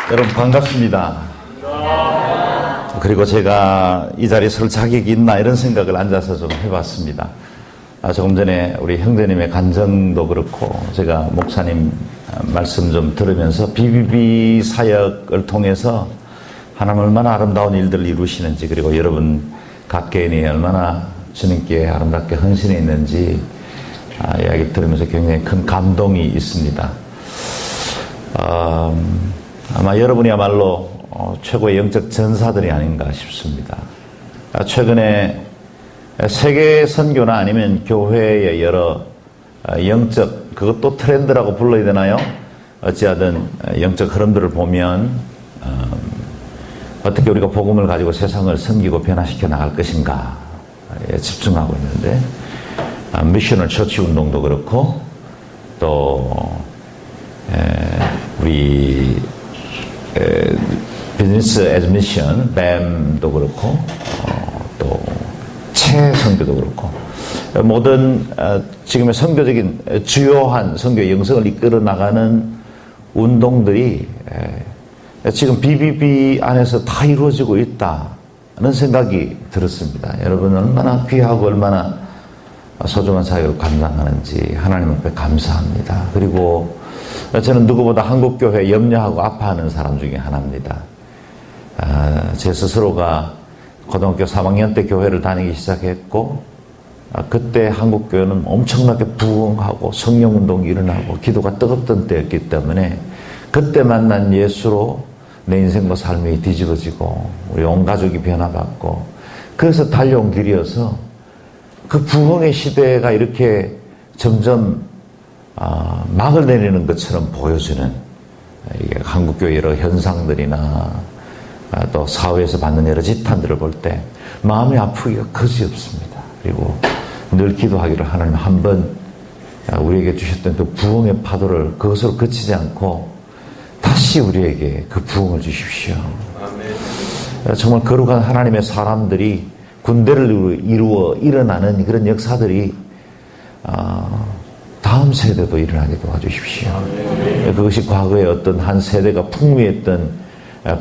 여러분 반갑습니다. 그리고 제가 이 자리에 설 자격이 있나 이런 생각을 앉아서 좀 해봤습니다. 조금 전에 우리 형제님의 간증도 그렇고 제가 목사님 말씀 좀 들으면서 BBB 사역을 통해서 하나님 얼마나 아름다운 일들을 이루시는지, 그리고 여러분 각 개인이 얼마나 주님께 아름답게 헌신해 있는지 이야기 들으면서 굉장히 큰 감동이 있습니다. 아마 여러분이야말로 최고의 영적 전사들이 아닌가 싶습니다. 최근에 세계 선교나 아니면 교회의 여러 영적, 그것도 트렌드라고 불러야 되나요? 어찌하든 영적 흐름들을 보면 어떻게 우리가 복음을 가지고 세상을 섬기고 변화시켜 나갈 것인가에 집중하고 있는데, 미셔널 처치 운동도 그렇고, 또 우리 비즈니스 애즈 미션, BAM도 그렇고, 또 체선교도 그렇고, 모든 지금의 선교적인 주요한 선교 영성을 이끌어 나가는 운동들이 지금 BBB 안에서 다 이루어지고 있다는 생각이 들었습니다. 여러분 얼마나 귀하고 얼마나 소중한 사역을 감당하는지 하나님 앞에 감사합니다. 그리고 저는 누구보다 한국교회에 염려하고 아파하는 사람 중에 하나입니다. 제 스스로가 고등학교 3학년 때 교회를 다니기 시작했고, 그때 한국교회는 엄청나게 부흥하고 성령운동이 일어나고 기도가 뜨겁던 때였기 때문에 그때 만난 예수로 내 인생과 삶이 뒤집어지고 우리 온 가족이 변화받고, 그래서 달려온 길이어서 그 부흥의 시대가 이렇게 점점 막을 내리는 것처럼 보여주는 이게 한국교회 여러 현상들이나 또 사회에서 받는 여러 지탄들을 볼 때 마음이 아프기가 그지없습니다. 그리고 늘 기도하기를, 하나님 한번 우리에게 주셨던 그 부흥의 파도를 그것으로 그치지 않고 다시 우리에게 그 부흥을 주십시오. 아멘. 정말 거룩한 하나님의 사람들이 군대를 이루어 일어나는 그런 역사들이 다음 세대도 일어나게 도와주십시오. 아멘. 그것이 과거에 어떤 한 세대가 풍미했던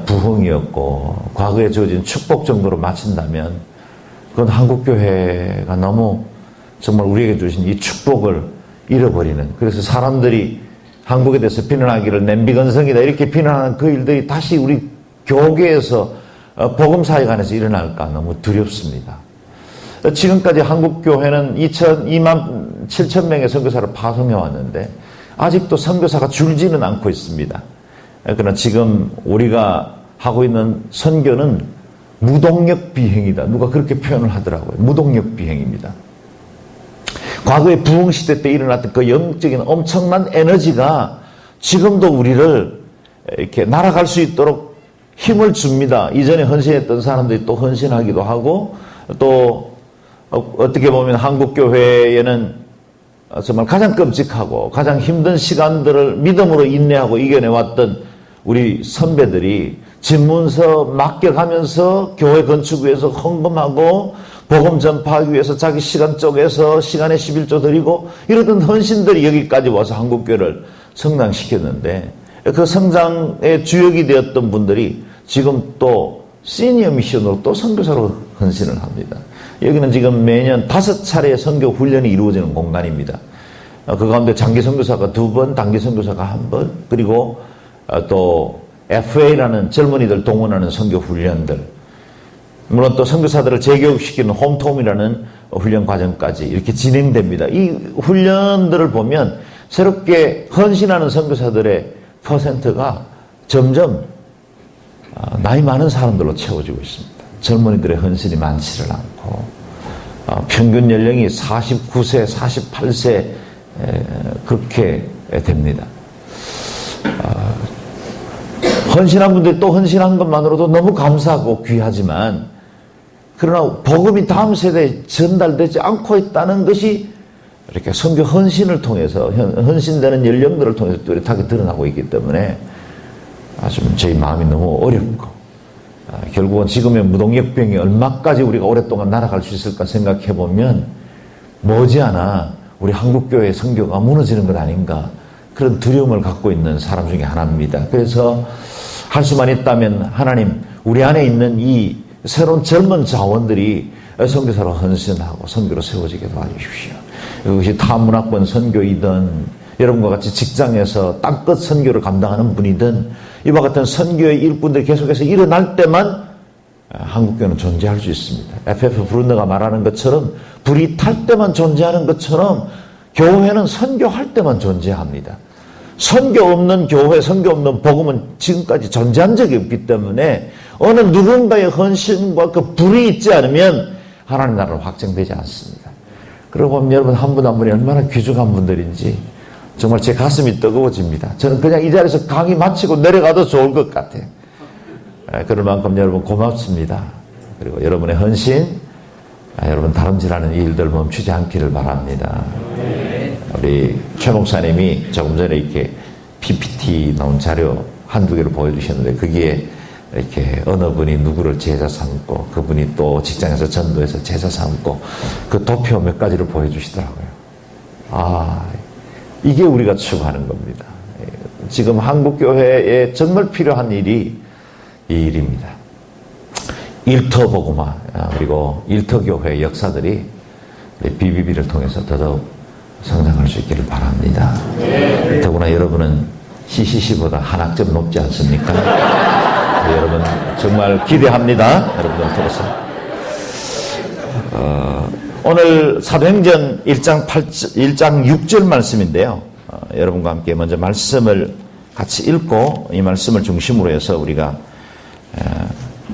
부흥이었고 과거에 주어진 축복 정도로 마친다면 그건 한국교회가 너무 정말 우리에게 주신 이 축복을 잃어버리는, 그래서 사람들이 한국에 대해서 비난하기를 냄비건성이다 이렇게 비난하는 그 일들이 다시 우리 교계에서 복음사역 안에서 일어날까 너무 두렵습니다. 지금까지 한국교회는 2만 7천 명의 선교사를 파송해 왔는데 아직도 선교사가 줄지는 않고 있습니다. 그러나 지금 우리가 하고 있는 선교는 무동력 비행이다. 누가 그렇게 표현을 하더라고요. 무동력 비행입니다. 과거의 부흥시대 때 일어났던 그 영적인 엄청난 에너지가 지금도 우리를 이렇게 날아갈 수 있도록 힘을 줍니다. 이전에 헌신했던 사람들이 또 헌신하기도 하고, 또 어떻게 보면 한국교회에는 정말 가장 끔찍하고 가장 힘든 시간들을 믿음으로 인내하고 이겨내왔던 우리 선배들이 집문서 맡겨가면서 교회 건축 위해서 헌금하고 복음 전파하기 위해서 자기 시간 쪼개서 시간에 11조 드리고 이러던 헌신들이 여기까지 와서 한국교회를 성장시켰는데, 그 성장의 주역이 되었던 분들이 지금 또 시니어 미션으로 또 선교사로 헌신을 합니다. 여기는 지금 매년 5차례의 선교 훈련이 이루어지는 공간입니다. 그 가운데 장기 선교사가 2번, 단기 선교사가 1번, 그리고 또 FA라는 젊은이들 동원하는 선교 훈련들, 물론 또 선교사들을 재교육시키는 홈톰이라는 훈련 과정까지 이렇게 진행됩니다. 이 훈련들을 보면 새롭게 헌신하는 선교사들의 퍼센트가 점점 나이 많은 사람들로 채워지고 있습니다. 젊은이들의 헌신이 많지를 않고 평균 연령이 49세, 48세 그렇게 됩니다. 헌신한 분들이 또 헌신한 것만으로도 너무 감사하고 귀하지만, 그러나 복음이 다음 세대에 전달되지 않고 있다는 것이 이렇게 선교 헌신을 통해서, 헌신되는 연령들을 통해서 뚜렷하게 드러나고 있기 때문에 아주 저희 마음이 너무 어렵고, 결국은 지금의 무동력병이 얼마까지 우리가 오랫동안 날아갈 수 있을까 생각해 보면 머지않아 우리 한국교회의 선교가 무너지는 것 아닌가, 그런 두려움을 갖고 있는 사람 중에 하나입니다. 그래서 할 수만 있다면 하나님, 우리 안에 있는 이 새로운 젊은 자원들이 선교사로 헌신하고 선교로 세워지게 도와주십시오. 이것이 타문화권 선교이든 여러분과 같이 직장에서 땅끝 선교를 감당하는 분이든 이와 같은 선교의 일꾼들이 계속해서 일어날 때만 한국교회는 존재할 수 있습니다. FF 브룬너가 말하는 것처럼 불이 탈 때만 존재하는 것처럼 교회는 선교할 때만 존재합니다. 선교 없는 교회, 선교 없는 복음은 지금까지 존재한 적이 없기 때문에 어느 누군가의 헌신과 그 불이 있지 않으면 하나님 나라는 확정되지 않습니다. 그러고 보면 여러분 한 분 한 분이 얼마나 귀중한 분들인지 정말 제 가슴이 뜨거워집니다. 저는 그냥 이 자리에서 강의 마치고 내려가도 좋을 것 같아요. 그럴 만큼 여러분 고맙습니다. 그리고 여러분의 헌신, 여러분 다름질하는 일들 멈추지 않기를 바랍니다. 우리 최 목사님이 조금 전에 이렇게 PPT 나온 자료 한두 개를 보여주셨는데 거기에 이렇게 어느 분이 누구를 제자 삼고 그분이 또 직장에서 전도해서 제자 삼고 그 도표 몇 가지를 보여주시더라고요. 이게 우리가 추구하는 겁니다. 지금 한국교회에 정말 필요한 일이 이 일입니다. 일터 복음화 그리고 일터 교회의 역사들이 BBB를 통해서 더더욱 성장할 수 있기를 바랍니다. 더구나 여러분은 CCC보다 한 학점 높지 않습니까? 여러분 정말 기대합니다. 여러분들 통해서 오늘 사도행전 1장 6절 말씀인데요. 여러분과 함께 먼저 말씀을 같이 읽고 이 말씀을 중심으로 해서 우리가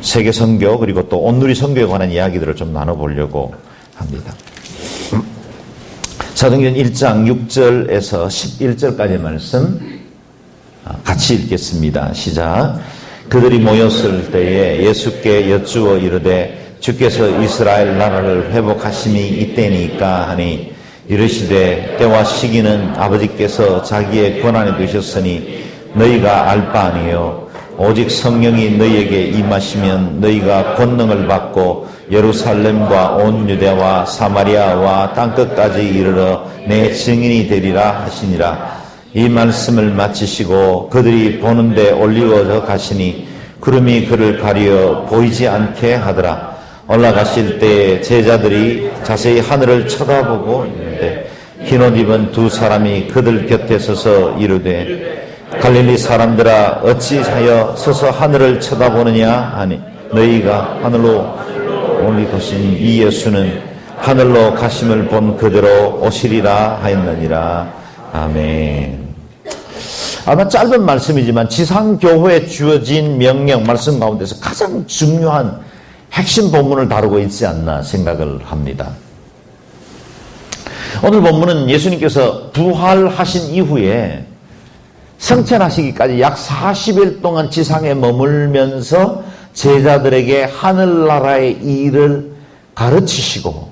세계 선교 그리고 또 온누리 선교에 관한 이야기들을 좀 나눠보려고 합니다. 사도행전 1장 6절에서 11절까지의 말씀 같이 읽겠습니다. 시작. 그들이 모였을 때에 예수께 여쭈어 이르되 주께서 이스라엘 나라를 회복하심이 이때니까 하니 이르시되 때와 시기는 아버지께서 자기의 권한에 두셨으니 너희가 알 바 아니요 오직 성령이 너희에게 임하시면 너희가 권능을 받고 예루살렘과 온 유대와 사마리아와 땅끝까지 이르러 내 증인이 되리라 하시니라. 이 말씀을 마치시고 그들이 보는데 올리워져 가시니 구름이 그를 가리어 보이지 않게 하더라. 올라가실 때에 제자들이 자세히 하늘을 쳐다보고 있는데 흰옷 입은 두 사람이 그들 곁에 서서 이르되 갈릴리 사람들아 어찌하여 서서 하늘을 쳐다보느냐 하니 너희가 하늘로 올리신 이 예수는 하늘로 가심을 본 그대로 오시리라 하였느니라. 아멘. 아마 짧은 말씀이지만 지상교회에 주어진 명령 말씀 가운데서 가장 중요한 핵심 본문을 다루고 있지 않나 생각을 합니다. 오늘 본문은 예수님께서 부활하신 이후에 승천하시기까지 약 40일 동안 지상에 머물면서 제자들에게 하늘나라의 일을 가르치시고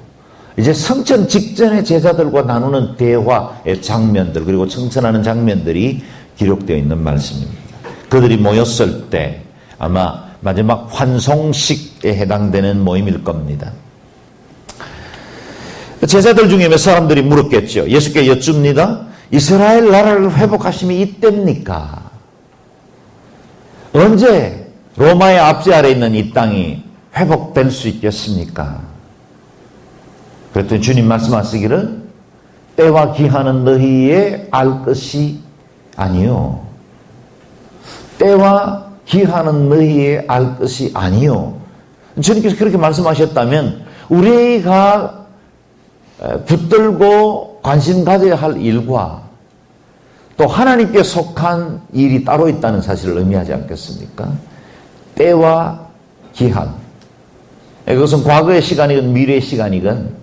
이제 승천 직전에 제자들과 나누는 대화의 장면들 그리고 청천하는 장면들이 기록되어 있는 말씀입니다. 그들이 모였을 때 아마 마지막 환송식에 해당되는 모임일 겁니다. 제자들 중에 몇 사람들이 물었겠죠. 예수께 여쭙니다. 이스라엘 나라를 회복하심이 이때입니까? 언제 로마의 압제 아래 있는 이 땅이 회복될 수 있겠습니까? 그랬더니 주님 말씀하시기를 때와 기한은 너희의 알 것이 아니요. 때와 기한은 너희의 알 것이 아니요. 주님께서 그렇게 말씀하셨다면 우리가 붙들고 관심 가져야 할 일과 또 하나님께 속한 일이 따로 있다는 사실을 의미하지 않겠습니까? 때와 기한. 그것은 과거의 시간이건 미래의 시간이건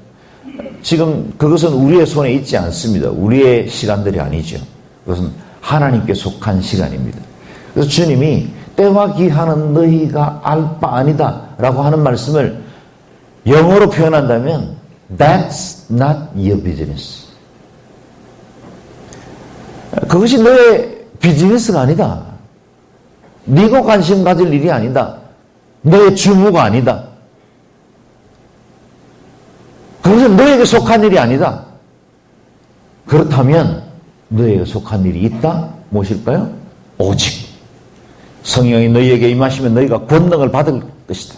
지금 그것은 우리의 손에 있지 않습니다. 우리의 시간들이 아니죠. 그것은 하나님께 속한 시간입니다. 그래서 주님이 때와 기한은 너희가 알 바 아니다 라고 하는 말씀을 영어로 표현한다면 That's not your business. 그것이 너의 비즈니스가 아니다. 네가 관심 가질 일이 아니다. 너의 주무가 아니다. 그것은 너에게 속한 일이 아니다. 그렇다면 너에게 속한 일이 있다? 무엇일까요? 오직 성령이 너희에게 임하시면 너희가 권능을 받을 것이다.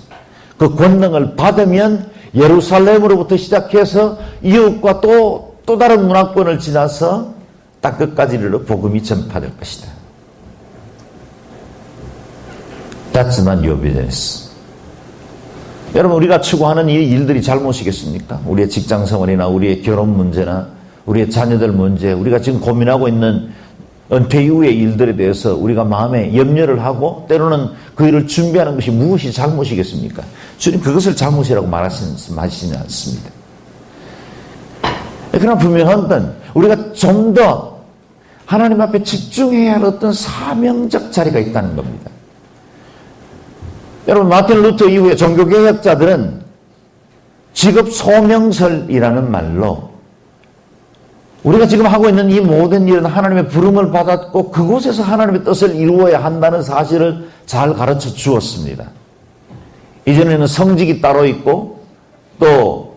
그 권능을 받으면 예루살렘으로부터 시작해서 이웃과 또 다른 문화권을 지나서 땅 끝까지 이르러 복음이 전파될 것이다. That's not your business. 여러분, 우리가 추구하는 이 일들이 잘못이겠습니까? 우리의 직장 생활이나 우리의 결혼 문제나 우리의 자녀들 문제, 우리가 지금 고민하고 있는 은퇴 이후의 일들에 대해서 우리가 마음에 염려를 하고 때로는 그 일을 준비하는 것이 무엇이 잘못이겠습니까? 주님 그것을 잘못이라고 말하시지 않습니다. 그러나 분명한 건 우리가 좀 더 하나님 앞에 집중해야 할 어떤 사명적 자리가 있다는 겁니다. 여러분, 마틴 루터 이후에 종교개혁자들은 직업 소명설이라는 말로 우리가 지금 하고 있는 이 모든 일은 하나님의 부름을 받았고 그곳에서 하나님의 뜻을 이루어야 한다는 사실을 잘 가르쳐 주었습니다. 이전에는 성직이 따로 있고 또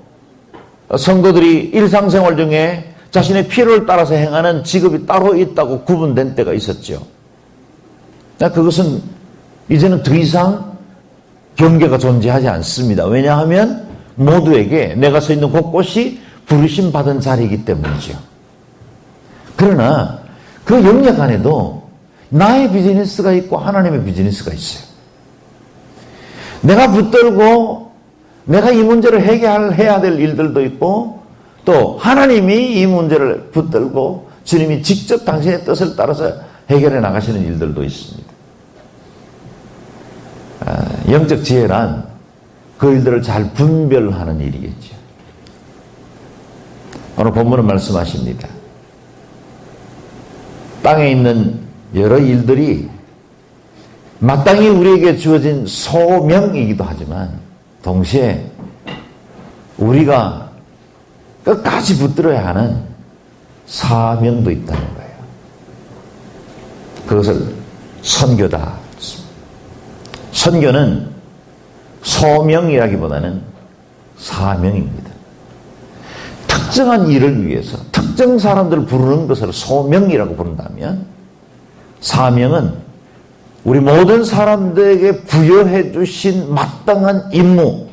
성도들이 일상생활 중에 자신의 필요를 따라서 행하는 직업이 따로 있다고 구분된 때가 있었죠. 그것은 이제는 더 이상 경계가 존재하지 않습니다. 왜냐하면 모두에게 내가 서 있는 곳곳이 부르심 받은 자리이기 때문이죠. 그러나 그 영역 안에도 나의 비즈니스가 있고 하나님의 비즈니스가 있어요. 내가 붙들고 내가 이 문제를 해결해야 될 일들도 있고 또 하나님이 이 문제를 붙들고 주님이 직접 당신의 뜻을 따라서 해결해 나가시는 일들도 있습니다. 영적 지혜란 그 일들을 잘 분별하는 일이겠죠. 오늘 본문은 말씀하십니다. 땅에 있는 여러 일들이 마땅히 우리에게 주어진 소명이기도 하지만 동시에 우리가 끝까지 붙들어야 하는 사명도 있다는 거예요. 그것을 선교다. 선교는 소명이라기보다는 사명입니다. 특정한 일을 위해서 특정 사람들을 부르는 것을 소명이라고 부른다면 사명은 우리 모든 사람들에게 부여해 주신 마땅한 임무,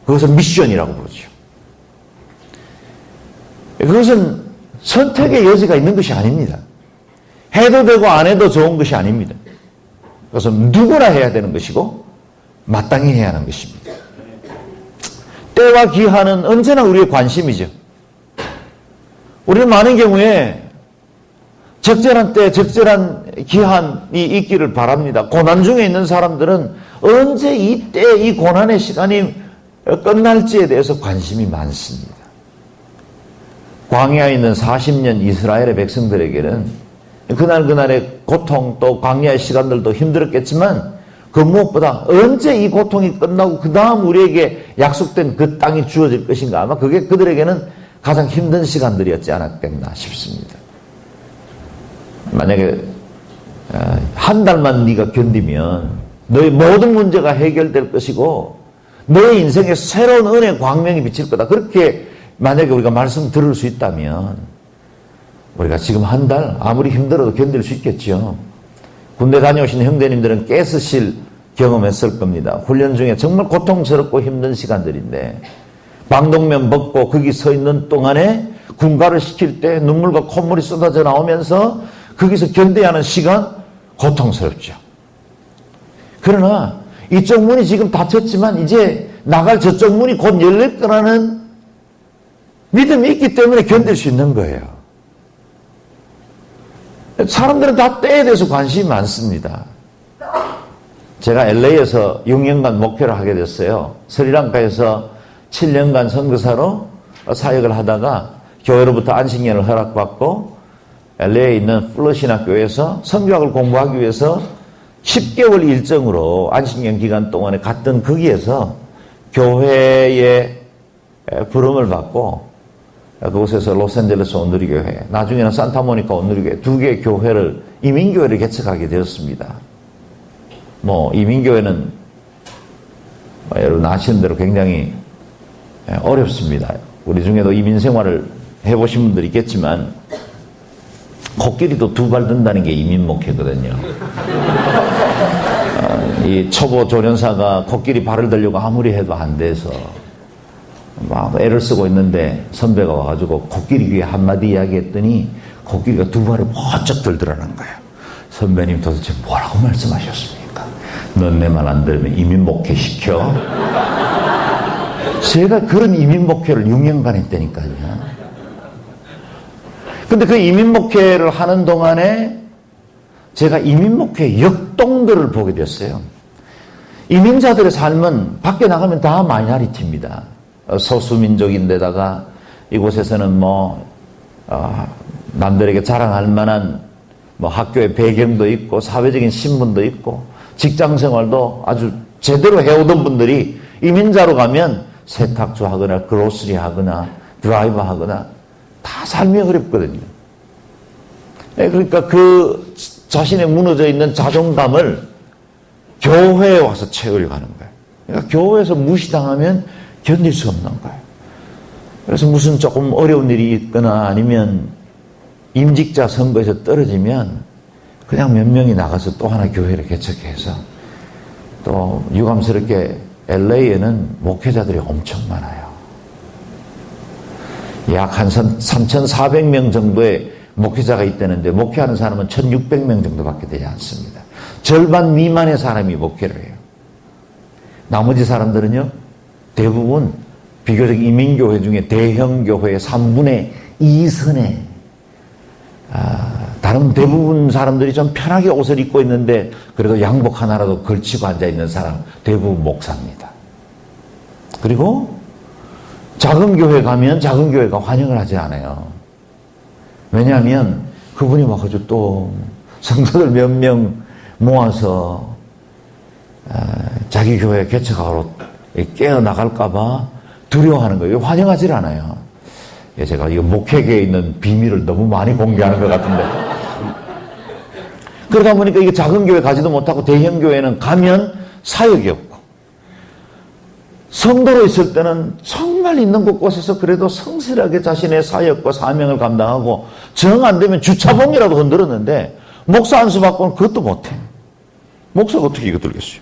그것을 미션이라고 부르죠. 그것은 선택의 여지가 있는 것이 아닙니다. 해도 되고 안 해도 좋은 것이 아닙니다. 그것은 누구나 해야 되는 것이고 마땅히 해야 하는 것입니다. 때와 기한은 언제나 우리의 관심이죠. 우리는 많은 경우에 적절한 때, 적절한 기한이 있기를 바랍니다. 고난 중에 있는 사람들은 언제 이 때, 이 고난의 시간이 끝날지에 대해서 관심이 많습니다. 광야에 있는 40년 이스라엘의 백성들에게는 그날그날의 고통 또 광야의 시간들도 힘들었겠지만 그 무엇보다 언제 이 고통이 끝나고 그 다음 우리에게 약속된 그 땅이 주어질 것인가, 아마 그게 그들에게는 가장 힘든 시간들이었지 않았겠나 싶습니다. 만약에 한 달만 네가 견디면 너의 모든 문제가 해결될 것이고 너의 인생에 새로운 은혜의 광명이 비칠 거다, 그렇게 만약에 우리가 말씀 들을 수 있다면 우리가 지금 한 달 아무리 힘들어도 견딜 수 있겠죠. 군대 다녀오신 형제님들은 가스실 경험했을 겁니다. 훈련 중에 정말 고통스럽고 힘든 시간들인데 방독면 벗고 거기 서 있는 동안에 군가를 시킬 때 눈물과 콧물이 쏟아져 나오면서 거기서 견뎌야 하는 시간 고통스럽죠. 그러나 이쪽 문이 지금 닫혔지만 이제 나갈 저쪽 문이 곧 열릴 거라는 믿음이 있기 때문에 견딜 수 있는 거예요. 사람들은 다 때에 대해서 관심이 많습니다. 제가 LA에서 6년간 목회를 하게 됐어요. 스리랑카에서 7년간 선교사로 사역을 하다가 교회로부터 안식년을 허락받고 LA에 있는 플러시나 교회에서 선교학을 공부하기 위해서 10개월 일정으로 안식년 기간 동안에 갔던 거기에서 교회의 부름을 받고 그곳에서 로스앤젤레스 온누리교회, 나중에는 산타모니카 온누리교회, 두 개의 교회를, 이민교회를 개척하게 되었습니다. 이민교회는 여러분 아시는 대로 굉장히 어렵습니다. 우리 중에도 이민 생활을 해보신 분들이 있겠지만 코끼리도 두 발 든다는 게 이민 목회거든요. 이 초보 조련사가 코끼리 발을 들려고 아무리 해도 안 돼서 막 애를 쓰고 있는데 선배가 와가지고 코끼리 귀에 한마디 이야기했더니 코끼리가 두 발을 번쩍 들더라는 거예요. 선배님 도대체 뭐라고 말씀하셨습니까? 넌 내 말 안 들으면 이민 목회 시켜? 제가 그런 이민 목회를 6년간 했다니까요. 근데 그 이민 목회를 하는 동안에 제가 이민 목회의 역동들을 보게 됐어요. 이민자들의 삶은 밖에 나가면 다 마이너리티입니다. 소수민족인데다가 이곳에서는 남들에게 자랑할 만한 학교의 배경도 있고 사회적인 신분도 있고 직장 생활도 아주 제대로 해오던 분들이 이민자로 가면 세탁소 하거나 그로스리 하거나 드라이버 하거나 다 삶이 어렵거든요. 그러니까 그 자신의 무너져 있는 자존감을 교회에 와서 채우려고 하는 거예요. 그러니까 교회에서 무시당하면 견딜 수 없는 거예요. 그래서 무슨 조금 어려운 일이 있거나 아니면 임직자 선거에서 떨어지면 그냥 몇 명이 나가서 또 하나 교회를 개척해서 또 유감스럽게 LA에는 목회자들이 엄청 많아요. 약 한 3,400명 정도의 목회자가 있다는데 목회하는 사람은 1,600명 정도밖에 되지 않습니다. 절반 미만의 사람이 목회를 해요. 나머지 사람들은요, 대부분 비교적 이민교회 중에 대형 교회의 3분의 2선에 다른 대부분 사람들이 좀 편하게 옷을 입고 있는데 그래도 양복 하나라도 걸치고 앉아있는 사람 대부분 목사입니다. 그리고 작은 교회 가면 작은 교회가 환영을 하지 않아요. 왜냐하면 그분이 와가지고 또 성도들 몇 명 모아서 자기 교회 개척하러 깨어나갈까봐 두려워하는 거예요. 환영하지 않아요. 제가 이 목회계에 있는 비밀을 너무 많이 공개하는 것 같은데. 그러다 보니까 이게 작은 교회 가지도 못하고 대형 교회는 가면 사역이 없고, 성도로 있을 때는 정말 있는 곳곳에서 그래도 성실하게 자신의 사역과 사명을 감당하고 정 안 되면 주차봉이라도 흔들었는데 목사 안수 받고는 그것도 못해. 목사가 어떻게 이거 들겠어요?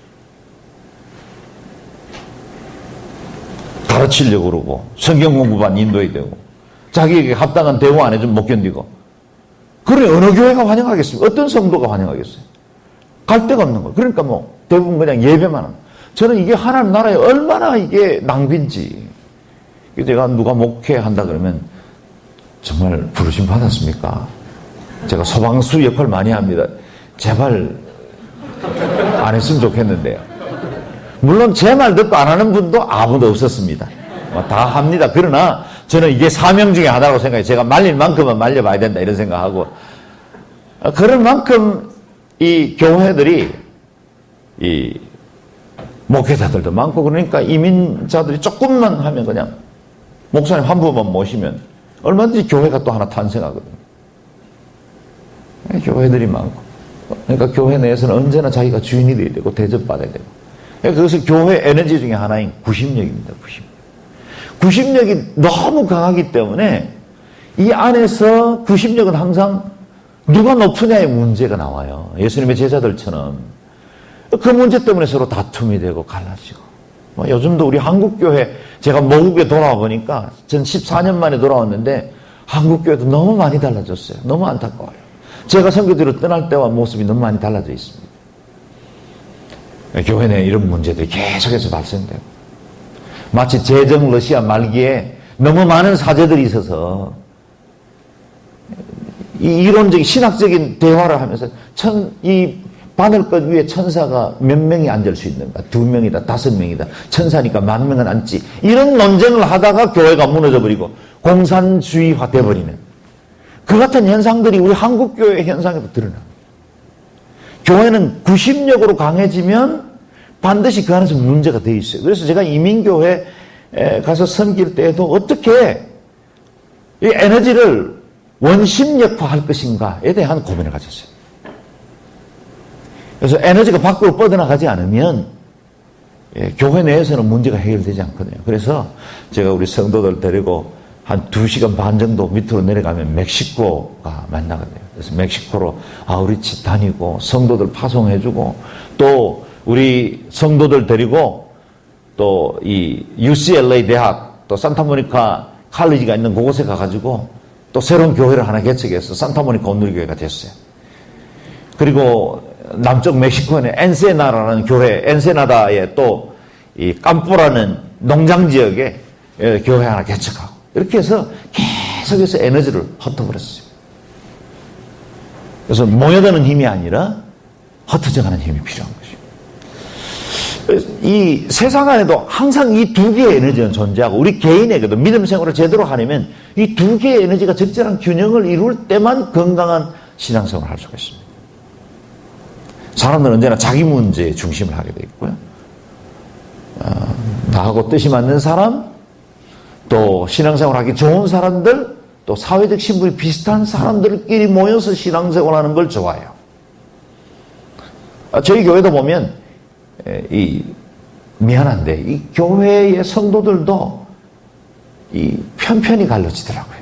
가르치려고 그러고 성경 공부반 인도해야 되고 자기에게 합당한 대우 안 해주면 못 견디고. 그러니 어느 교회가 환영하겠습니까? 어떤 성도가 환영하겠어요? 갈 데가 없는 거예요. 그러니까 대부분 그냥 예배만 합니다. 저는 이게 하나님 나라에 얼마나 이게 낭비인지. 제가 누가 목회한다 그러면 정말 부르심 받았습니까? 제가 소방수 역할 많이 합니다. 제발 안 했으면 좋겠는데요. 물론 제 말 듣고 안 하는 분도 아무도 없었습니다. 다 합니다. 그러나 저는 이게 사명 중에 하나라고 생각해요. 제가 말릴 만큼은 말려봐야 된다 이런 생각하고, 그런 만큼 이 교회들이 이 목회자들도 많고 그러니까 이민자들이 조금만 하면 그냥 목사님 한 분만 모시면 얼마든지 교회가 또 하나 탄생하거든요. 교회들이 많고 그러니까 교회 내에서는 언제나 자기가 주인이 돼야 되고 대접받아야 되고, 그것을 교회 에너지 중에 하나인 구심력입니다. 구심력이 너무 강하기 때문에 이 안에서 구심력은 항상 누가 높으냐의 문제가 나와요. 예수님의 제자들처럼 그 문제 때문에 서로 다툼이 되고 갈라지고. 요즘도 우리 한국교회, 제가 모국에 돌아와 보니까 전 14년 만에 돌아왔는데 한국교회도 너무 많이 달라졌어요. 너무 안타까워요. 제가 선교지로 떠날 때와 모습이 너무 많이 달라져 있습니다. 교회 내에 이런 문제들이 계속해서 발생되고, 마치 제정 러시아 말기에 너무 많은 사제들이 있어서 이 이론적인 신학적인 대화를 하면서 이 바늘꽃 위에 천사가 몇 명이 앉을 수 있는가? 2명이다, 5명이다. 천사니까 10,000명은 앉지. 이런 논쟁을 하다가 교회가 무너져 버리고 공산주의화 돼버리는 그 같은 현상들이 우리 한국교회 현상에도 드러납니다. 교회는 구심력으로 강해지면 반드시 그 안에서 문제가 되어 있어요. 그래서 제가 이민교회에 가서 섬길 때에도 어떻게 이 에너지를 원심력화할 것인가에 대한 고민을 가졌어요. 그래서 에너지가 밖으로 뻗어나가지 않으면 교회 내에서는 문제가 해결되지 않거든요. 그래서 제가 우리 성도들 데리고 한 2시간 반 정도 밑으로 내려가면 멕시코가 만나거든요. 그래서 멕시코로 아우리치 다니고 성도들 파송해주고 또 우리 성도들 데리고 또 이 UCLA 대학 또 산타모니카 칼리지가 있는 그곳에 가가지고 또 새로운 교회를 하나 개척해서 산타모니카 온누리교회가 됐어요. 그리고 남쪽 멕시코에는 엔세나라는 교회, 엔세나다에 또 이 깜포라는 농장 지역에 교회 하나 개척하고 이렇게 해서 계속해서 에너지를 흩어버렸어요. 그래서 모여드는 힘이 아니라 흩어져가는 힘이 필요한 거죠. 이 세상 안에도 항상 이 두 개의 에너지는 존재하고 우리 개인에게도 믿음 생활을 제대로 하려면 이 두 개의 에너지가 적절한 균형을 이룰 때만 건강한 신앙생활을 할 수가 있습니다. 사람들은 언제나 자기 문제에 중심을 하게 돼 있고요. 나하고 뜻이 맞는 사람, 또 신앙생활 하기 좋은 사람들, 또 사회적 신분이 비슷한 사람들끼리 모여서 신앙생활 하는 걸 좋아해요. 저희 교회도 보면, 미안한데, 이 교회의 성도들도 편편히 갈라지더라고요.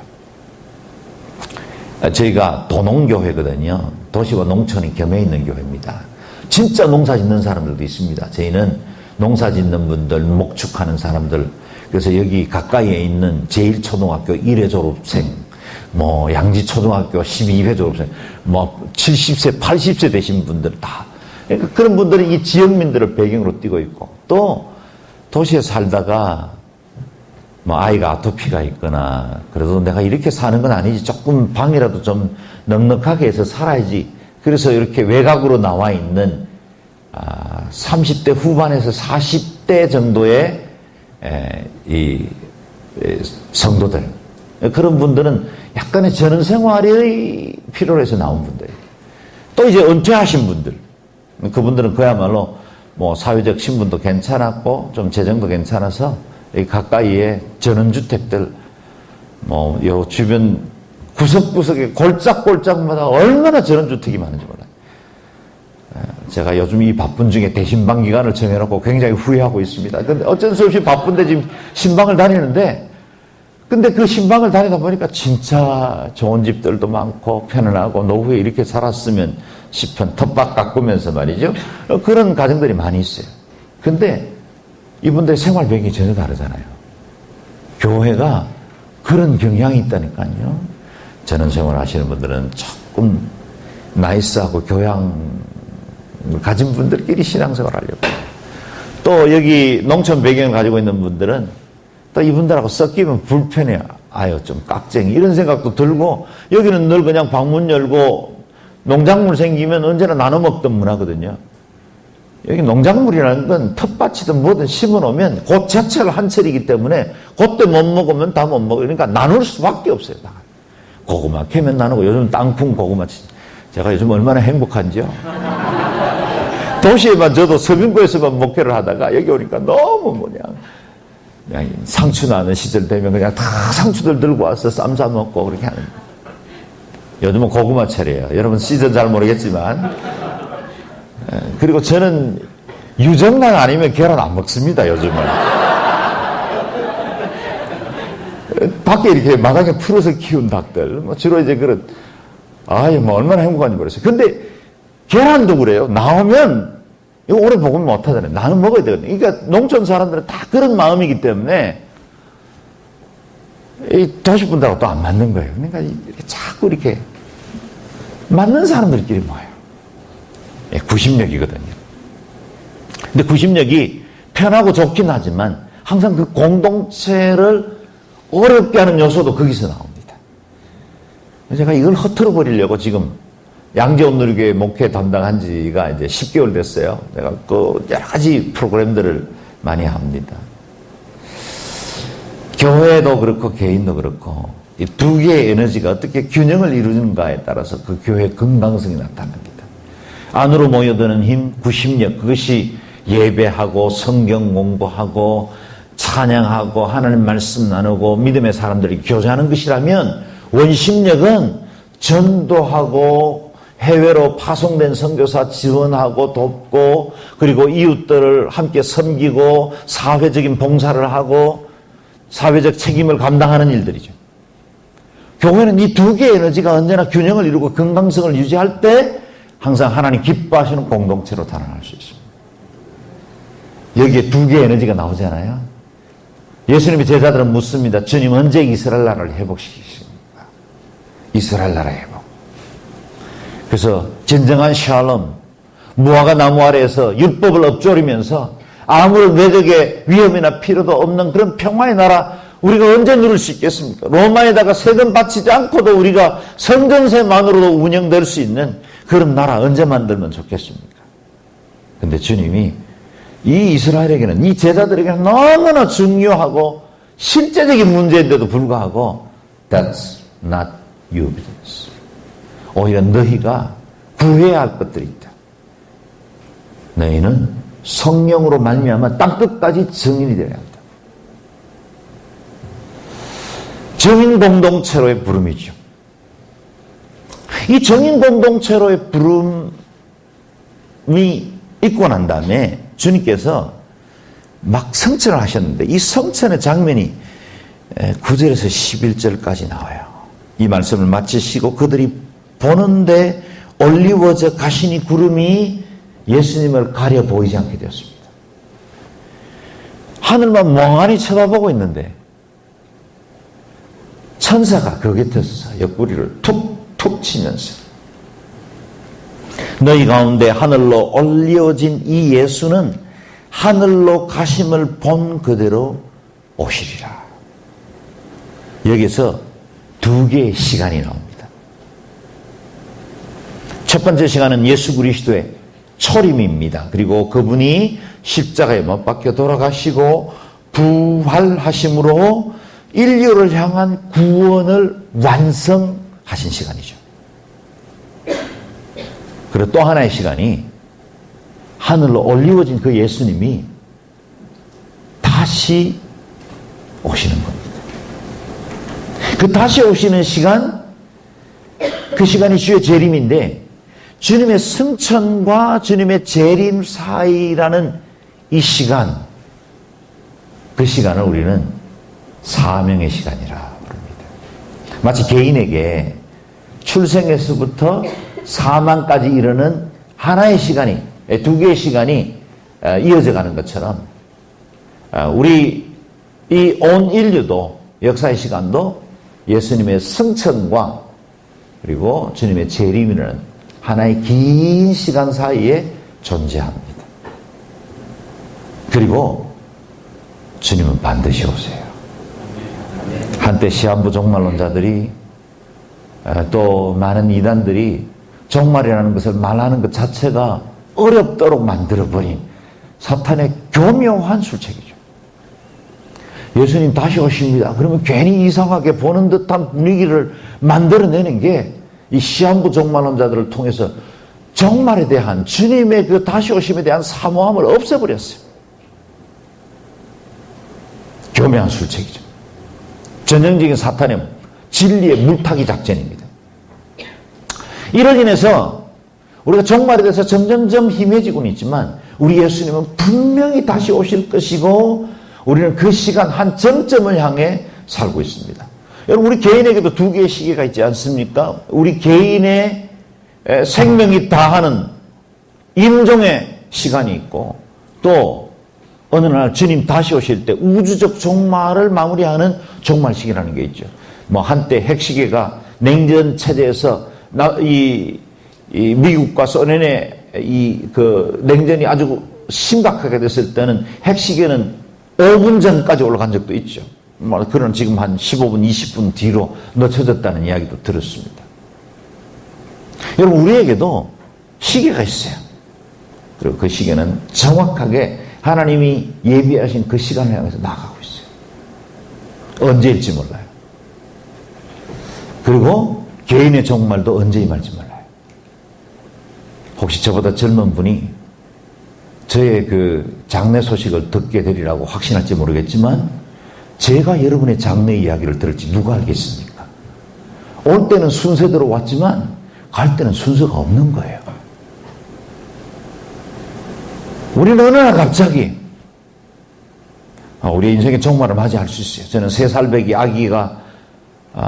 저희가 도농교회거든요. 도시와 농촌이 겸해 있는 교회입니다. 진짜 농사 짓는 사람들도 있습니다. 저희는 농사 짓는 분들, 목축하는 사람들, 그래서 여기 가까이에 있는 제1초등학교 1회 졸업생, 양지초등학교 12회 졸업생, 70세, 80세 되신 분들 다. 그러니까 그런 분들이 이 지역민들을 배경으로 띄고 있고, 또 도시에 살다가 아이가 아토피가 있거나, 그래도 내가 이렇게 사는 건 아니지. 조금 방이라도 좀 넉넉하게 해서 살아야지. 그래서 이렇게 외곽으로 나와 있는 30대 후반에서 40대 정도의 이 성도들, 그런 분들은 약간의 전원 생활이 필요로 해서 나온 분들이에요. 또 이제 은퇴하신 분들, 그분들은 그야말로 사회적 신분도 괜찮았고 좀 재정도 괜찮아서 가까이에 전원주택들, 요 주변 구석구석에 골짝골짝마다 얼마나 전원주택이 많은지 몰라요. 제가 요즘 이 바쁜 중에 대신방 기간을 정해놓고 굉장히 후회하고 있습니다. 근데 어쩔 수 없이 바쁜데 지금 신방을 다니는데, 근데 그 신방을 다니다 보니까 진짜 좋은 집들도 많고 편안하고 노후에 이렇게 살았으면 싶은 텃밭 가꾸면서 말이죠. 그런 가정들이 많이 있어요. 근데 이분들의 생활 배경이 전혀 다르잖아요. 교회가 그런 경향이 있다니까요. 전원생활 하시는 분들은 조금 나이스하고 교양 가진 분들끼리 신앙생활 하려고. 또 여기 농촌 배경을 가지고 있는 분들은 또 이분들하고 섞이면 불편해요. 아유, 좀 깍쟁이. 이런 생각도 들고, 여기는 늘 그냥 방문 열고 농작물 생기면 언제나 나눠 먹던 문화거든요. 여기 농작물이라는 건 텃밭이든 뭐든 심어놓으면 그 자체가 한철이기 때문에 그때 못 먹으면 다 못 먹어요. 그러니까 나눌 수밖에 없어요. 다. 고구마 캐면 나누고, 요즘 땅콩 고구마. 제가 요즘 얼마나 행복한지요. 도시에만 저도 서빙구에서만 목회를 하다가 여기 오니까 너무 그냥 상추 나는 시절 되면 그냥 다 상추들 들고 와서 쌈 싸 먹고 그렇게 하는. 요즘은 고구마 철이에요. 여러분 시즌 잘 모르겠지만. 그리고 저는 유정란 아니면 계란 안 먹습니다, 요즘은. 밖에 이렇게 마당에 풀어서 키운 닭들, 주로 이제 얼마나 행복한지 모르겠어요. 근데 계란도 그래요. 나오면 이거 오래 먹으면 못하잖아요. 나는 먹어야 되거든요. 그러니까 농촌 사람들은 다 그런 마음이기 때문에 이 도시분들하고 또 안 맞는 거예요. 그러니까 이렇게 자꾸 이렇게 맞는 사람들끼리 모여요. 구심력이거든요. 근데 구심력이 편하고 좋긴 하지만 항상 그 공동체를 어렵게 하는 요소도 거기서 나옵니다. 제가 이걸 허틀어 버리려고 지금 양재온누리교회 목회 담당한 지가 이제 10개월 됐어요. 내가 여러 가지 프로그램들을 많이 합니다. 교회도 그렇고 개인도 그렇고 이 두 개의 에너지가 어떻게 균형을 이루는가에 따라서 그 교회의 건강성이 나타납니다. 안으로 모여드는 힘, 구심력, 그것이 예배하고 성경 공부하고 찬양하고 하나님 말씀 나누고 믿음의 사람들이 교제하는 것이라면, 원심력은 전도하고 해외로 파송된 선교사 지원하고 돕고, 그리고 이웃들을 함께 섬기고 사회적인 봉사를 하고 사회적 책임을 감당하는 일들이죠. 교회는 이 두 개의 에너지가 언제나 균형을 이루고 건강성을 유지할 때 항상 하나님 기뻐하시는 공동체로 달아날 수 있습니다. 여기에 두 개의 에너지가 나오잖아요. 예수님의 제자들은 묻습니다. 주님, 언제 이스라엘 나라를 회복시키십니까? 이스라엘 나라 회복. 그래서 진정한 샬롬, 무화과 나무 아래에서 율법을 엎조리면서 아무런 외적의 위험이나 필요도 없는 그런 평화의 나라 우리가 언제 누릴 수 있겠습니까? 로마에다가 세금 바치지 않고도 우리가 성전세만으로도 운영될 수 있는 그런 나라 언제 만들면 좋겠습니까? 근데 주님이 이 이스라엘에게는, 이 제자들에게는 너무나 중요하고 실제적인 문제인데도 불구하고 That's not your business. 오히려 너희가 구해야 할 것들이 있다. 너희는 성령으로 말미암아 땅끝까지 증인이 되어야 한다. 정인 공동체로의 부름이죠. 이 정인 공동체로의 부름이 있고 난 다음에 주님께서 막 성천을 하셨는데 이 성천의 장면이 9절에서 11절까지 나와요. 이 말씀을 마치시고 그들이 보는데 올리워져 가시니 구름이 예수님을 가려 보이지 않게 되었습니다. 하늘만 멍하니 쳐다보고 있는데 천사가 그 곁에 서서 옆구리를 툭툭 치면서 너희 가운데 하늘로 올려진 이 예수는 하늘로 가심을 본 그대로 오시리라. 여기서 두 개의 시간이 나옵니다. 첫 번째 시간은 예수 그리스도의 초림입니다. 그리고 그분이 십자가에 못 박혀 돌아가시고 부활하심으로 인류를 향한 구원을 완성하신 시간이죠. 그리고 또 하나의 시간이 하늘로 올리워진 그 예수님이 다시 오시는 겁니다. 그 다시 오시는 시간, 그 시간이 주의 재림인데 주님의 승천과 주님의 재림 사이라는 이 시간, 그 시간을 우리는 사명의 시간이라 부릅니다. 마치 개인에게 출생에서부터 사망까지 이르는 하나의 시간이, 두 개의 시간이 이어져 가는 것처럼 우리 이 온 인류도, 역사의 시간도 예수님의 승천과 그리고 주님의 재림이라는 하나의 긴 시간 사이에 존재합니다. 그리고 주님은 반드시 오세요. 한때 시한부 종말론자들이 또 많은 이단들이 종말이라는 것을 말하는 것 자체가 어렵도록 만들어버린 사탄의 교묘한 술책이죠. 예수님 다시 오십니다. 그러면 괜히 이상하게 보는 듯한 분위기를 만들어내는 게 이 시한부 종말론자들을 통해서 종말에 대한 주님의 그 다시 오심에 대한 사모함을 없애버렸어요. 교묘한 술책이죠. 전형적인 사탄의 진리의 물타기 작전입니다. 이로 인해서 우리가 종말에 대해서 점점점 희미해지고는 있지만 우리 예수님은 분명히 다시 오실 것이고 우리는 그 시간 한 정점을 향해 살고 있습니다. 여러분, 우리 개인에게도 두 개의 시계가 있지 않습니까? 우리 개인의 생명이 다하는 임종의 시간이 있고 또 어느 날 주님 다시 오실 때 우주적 종말을 마무리하는 종말 시기라는 게 있죠. 뭐 한때 핵시계가 냉전 체제에서 이 미국과 소련의 그 냉전이 아주 심각하게 됐을 때는 핵시계는 5분 전까지 올라간 적도 있죠. 뭐 그런 지금 한 15분, 20분 뒤로 늦춰졌다는 이야기도 들었습니다. 여러분, 우리에게도 시계가 있어요. 그리고 그 시계는 정확하게 하나님이 예비하신 그 시간을 향해서 나가고 있어요. 언제일지 몰라요. 그리고 개인의 종말도 언제 임할지 몰라요. 혹시 저보다 젊은 분이 저의 그 장례 소식을 듣게 되리라고 확신할지 모르겠지만 제가 여러분의 장례 이야기를 들을지 누가 알겠습니까? 올 때는 순서대로 왔지만 갈 때는 순서가 없는 거예요. 우리는 어느 날 갑자기 우리 인생의 종말을 맞이할 수 있어요. 저는 3살배기 아기가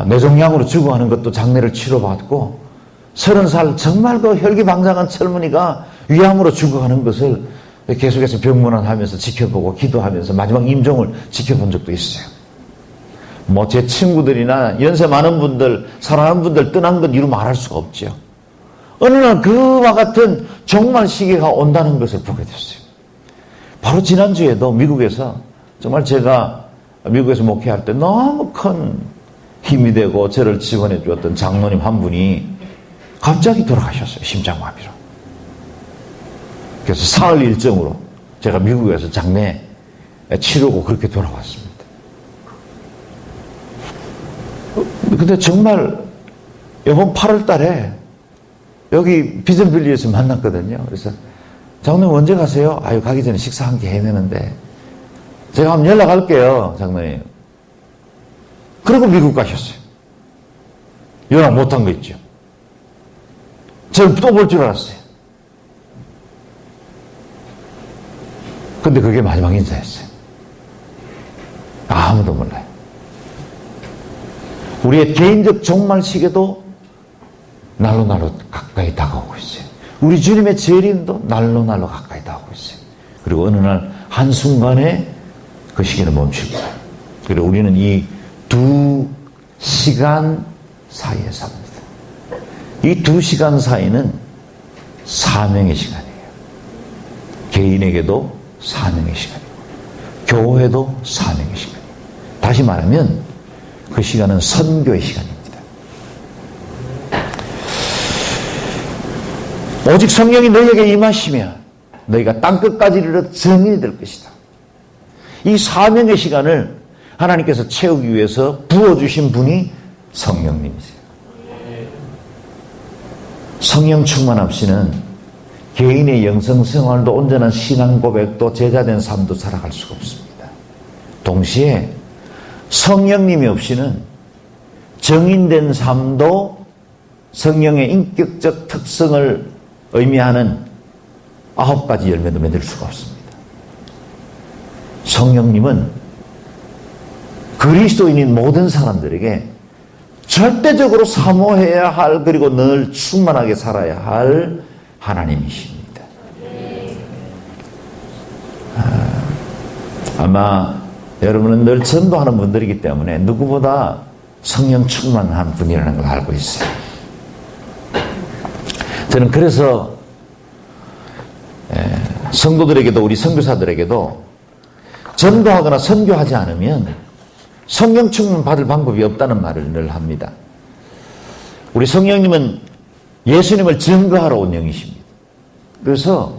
뇌종양으로 죽어가는 것도 장례를 치러받고 30살 정말 그 혈기방장한 젊은이가 위암으로 죽어가는 것을 계속해서 병문안하면서 지켜보고 기도하면서 마지막 임종을 지켜본 적도 있어요. 뭐 제 친구들이나 연세 많은 분들, 사랑하는 분들 떠난 건 이루 말할 수가 없죠. 어느 날 그와 같은 종말 시기가 온다는 것을 보게 됐어요. 바로 지난주에도 미국에서 정말 제가 미국에서 목회할 때 너무 큰 힘이 되고 저를 지원해 주었던 장로님 한 분이 갑자기 돌아가셨어요. 심장마비로. 그래서 사흘 일정으로 제가 미국에서 장례 치르고 그렇게 돌아왔습니다. 근데 정말 이번 8월 달에 여기 비전빌리에서 만났거든요. 그래서 장로님 언제 가세요? 아유, 가기 전에 식사 한 개 해내는데 제가 한번 연락할게요, 장로님. 그러고 미국 가셨어요. 연락 못한 거 있죠. 저는 또 볼 줄 알았어요. 근데 그게 마지막 인사였어요. 아무도 몰라요. 우리의 개인적 종말 시기도 날로 가까이 다가오고 있어요. 우리 주님의 재림도 날로 가까이 다가오고 있어요. 그리고 어느 날 한순간에 그 시기는 멈출 거예요. 그리고 우리는 이 두 시간 사이에 삽니다. 이 2시간 사이는 사명의 시간이에요. 개인에게도 사명의 시간이고 교회도 사명의 시간이에요. 다시 말하면 그 시간은 선교의 시간입니다. 오직 성령이 너희에게 임하시면 너희가 땅끝까지 이르러 증인이 될 것이다. 이 사명의 시간을 하나님께서 채우기 위해서 부어주신 분이 성령님이세요. 성령 충만 없이는 개인의 영성 생활도 온전한 신앙 고백도 제자된 삶도 살아갈 수가 없습니다. 동시에 성령님이 없이는 정인된 삶도 성령의 인격적 특성을 의미하는 9가지 열매도 맺을 수가 없습니다. 성령님은 그리스도인인 모든 사람들에게 절대적으로 사모해야 할, 그리고 늘 충만하게 살아야 할 하나님이십니다. 아마 여러분은 늘 전도하는 분들이기 때문에 누구보다 성령 충만한 분이라는 걸 알고 있어요. 저는 그래서 성도들에게도, 우리 선교사들에게도 전도하거나 선교하지 않으면 성령 충만 받을 방법이 없다는 말을 늘 합니다. 우리 성령님은 예수님을 증거하러 온 영이십니다. 그래서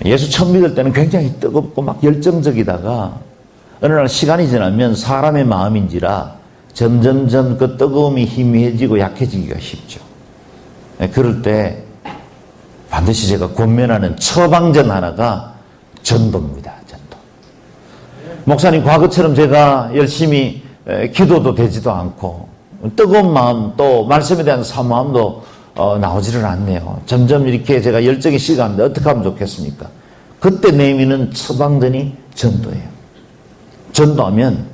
예수 처음 믿을 때는 굉장히 뜨겁고 막 열정적이다가 어느 날 시간이 지나면 사람의 마음인지라 점점점 그 뜨거움이 희미해지고 약해지기가 쉽죠. 그럴 때 반드시 제가 권면하는 처방전 하나가 전도입니다. 전도. 목사님, 과거처럼 제가 열심히 기도도 되지도 않고 뜨거운 마음, 또 말씀에 대한 사모함도 나오지를 않네요. 점점 이렇게 제가 열정이 식어가는데 어떻게 하면 좋겠습니까? 그때 내미는 처방전이 전도예요. 전도하면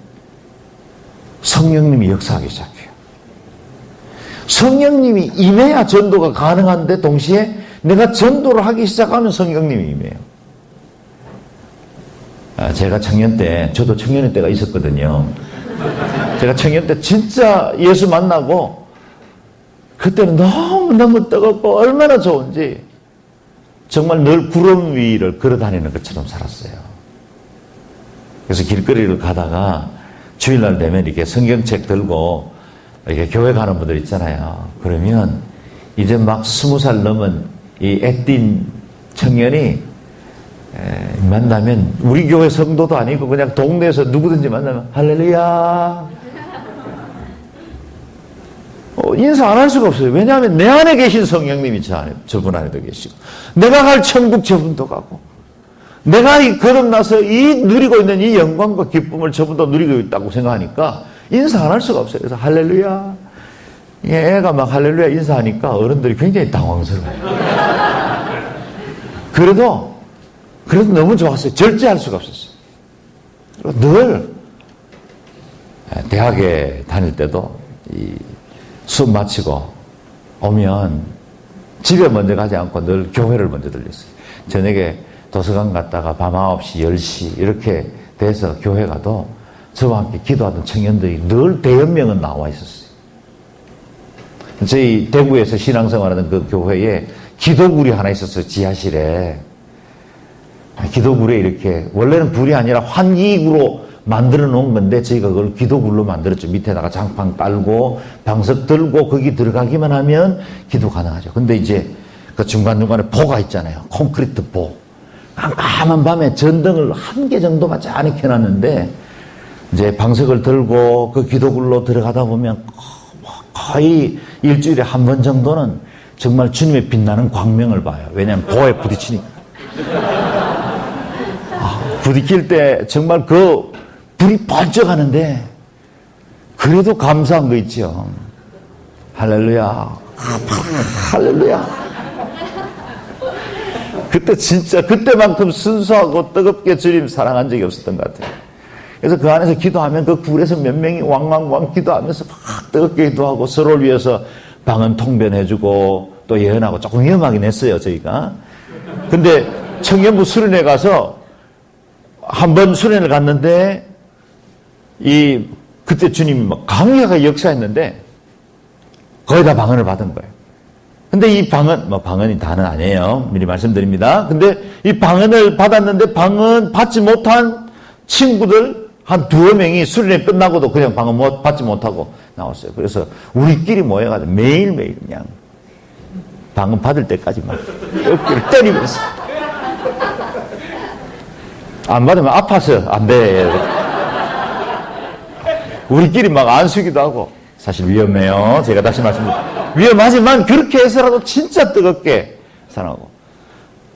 성령님이 역사하기 시작해요. 성령님이 임해야 전도가 가능한데 동시에 내가 전도를 하기 시작하면 성령님이 임해요. 제가 청년 때, 저도 청년의 때가 있었거든요. 제가 청년 때 진짜 예수 만나고 그때는 너무너무 뜨겁고 얼마나 좋은지 정말 늘 구름 위를 걸어다니는 것처럼 살았어요. 그래서 길거리를 가다가 주일날 되면 이렇게 성경책 들고 이렇게 교회 가는 분들 있잖아요. 그러면 이제 막 20살 넘은 이 애띤 청년이 만나면 우리 교회 성도도 아니고 그냥 동네에서 누구든지 만나면 할렐루야 인사 안 할 수가 없어요. 왜냐하면 내 안에 계신 성령님이 저분 안에도 계시고 내가 갈 천국 저분도 가고 내가 이 거듭나서 이 누리고 있는 이 영광과 기쁨을 저분도 누리고 있다고 생각하니까 인사 안 할 수가 없어요. 그래서 할렐루야, 애가 막 할렐루야 인사하니까 어른들이 굉장히 당황스러워요. 그래도 너무 좋았어요. 절제할 수가 없었어요. 늘 대학에 다닐 때도 수업 마치고 오면 집에 먼저 가지 않고 늘 교회를 먼저 들렸어요. 저녁에 도서관 갔다가 밤 9시, 10시 이렇게 돼서 교회 가도 저와 함께 기도하던 청년들이 늘 대여명은 나와 있었어요. 저희 대구에서 신앙생활하는 그 교회에 기도굴이 하나 있었어요. 지하실에. 기도굴에 이렇게 원래는 굴이 아니라 환기구로 만들어 놓은 건데 저희가 그걸 기도굴로 만들었죠. 밑에다가 장판 깔고 방석 들고 거기 들어가기만 하면 기도 가능하죠. 근데 이제 그 중간중간에 보가 있잖아요. 콘크리트 보. 깜깜한 밤에 전등을 1개 정도만 짠히 켜놨는데 이제 방석을 들고 그 기도굴로 들어가다 보면 거의 일주일에 한 번 정도는 정말 주님의 빛나는 광명을 봐요. 왜냐하면 보에 부딪히니까. 부딪힐 때 정말 그 불이 번쩍하는데 그래도 감사한 거 있죠. 할렐루야. 할렐루야. 그때 진짜 그때만큼 순수하고 뜨겁게 주님 사랑한 적이 없었던 것 같아요. 그래서 그 안에서 기도하면 그 굴에서 몇 명이 왕왕왕 기도하면서 막 뜨겁게 기도하고 서로를 위해서 방언 통변해주고 또 예언하고 조금 위험하긴 했어요, 저희가. 근데 청년부 수련회 가서 한 번 수련을 갔는데 그때 주님이 막 강력하게 역사했는데 거의 다 방언을 받은 거예요. 근데 이 방언이 다는 아니에요. 미리 말씀드립니다. 근데 이 방언을 받았는데 방언 받지 못한 친구들 한 2명이 수련회 끝나고도 그냥 방언 받지 못하고 나왔어요. 그래서 우리끼리 모여가지고 매일매일 그냥 방언 받을 때까지 막 어깨를 때리면서 안 받으면 아파서 안 돼. 우리끼리 막 안수기도 하고 사실 위험해요. 제가 다시 말씀드립니다. 위험하지만 그렇게 해서라도 진짜 뜨겁게 사랑하고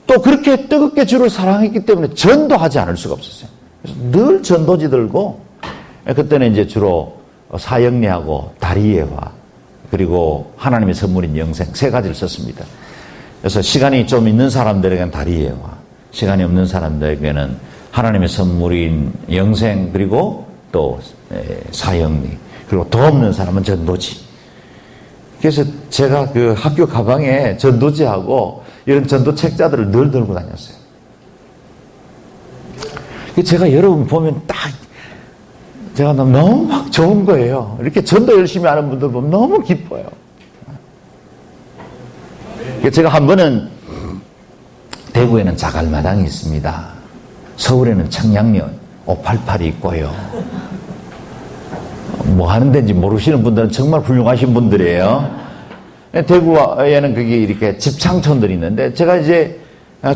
또 그렇게 뜨겁게 주를 사랑했기 때문에 전도하지 않을 수가 없었어요. 그래서 늘 전도지 들고 그때는 이제 주로 사형리하고 다리예화 그리고 하나님의 선물인 영생 3가지를 썼습니다. 그래서 시간이 좀 있는 사람들에게는 다리예화, 시간이 없는 사람들에게는 하나님의 선물인 영생 그리고 또 사형리 그리고 더 없는 사람은 전도지. 그래서 제가 그 학교 가방에 전도지하고 이런 전도 책자들을 늘 들고 다녔어요. 제가 여러분 보면 딱 제가 너무 막 좋은 거예요. 이렇게 전도 열심히 하는 분들 보면 너무 기뻐요. 제가 한 번은 대구에는 자갈마당이 있습니다. 서울에는 청량리 588이 있고요. 뭐 하는 데인지 모르시는 분들은 정말 훌륭하신 분들이에요. 대구에는 그게 이렇게 집창촌들이 있는데 제가 이제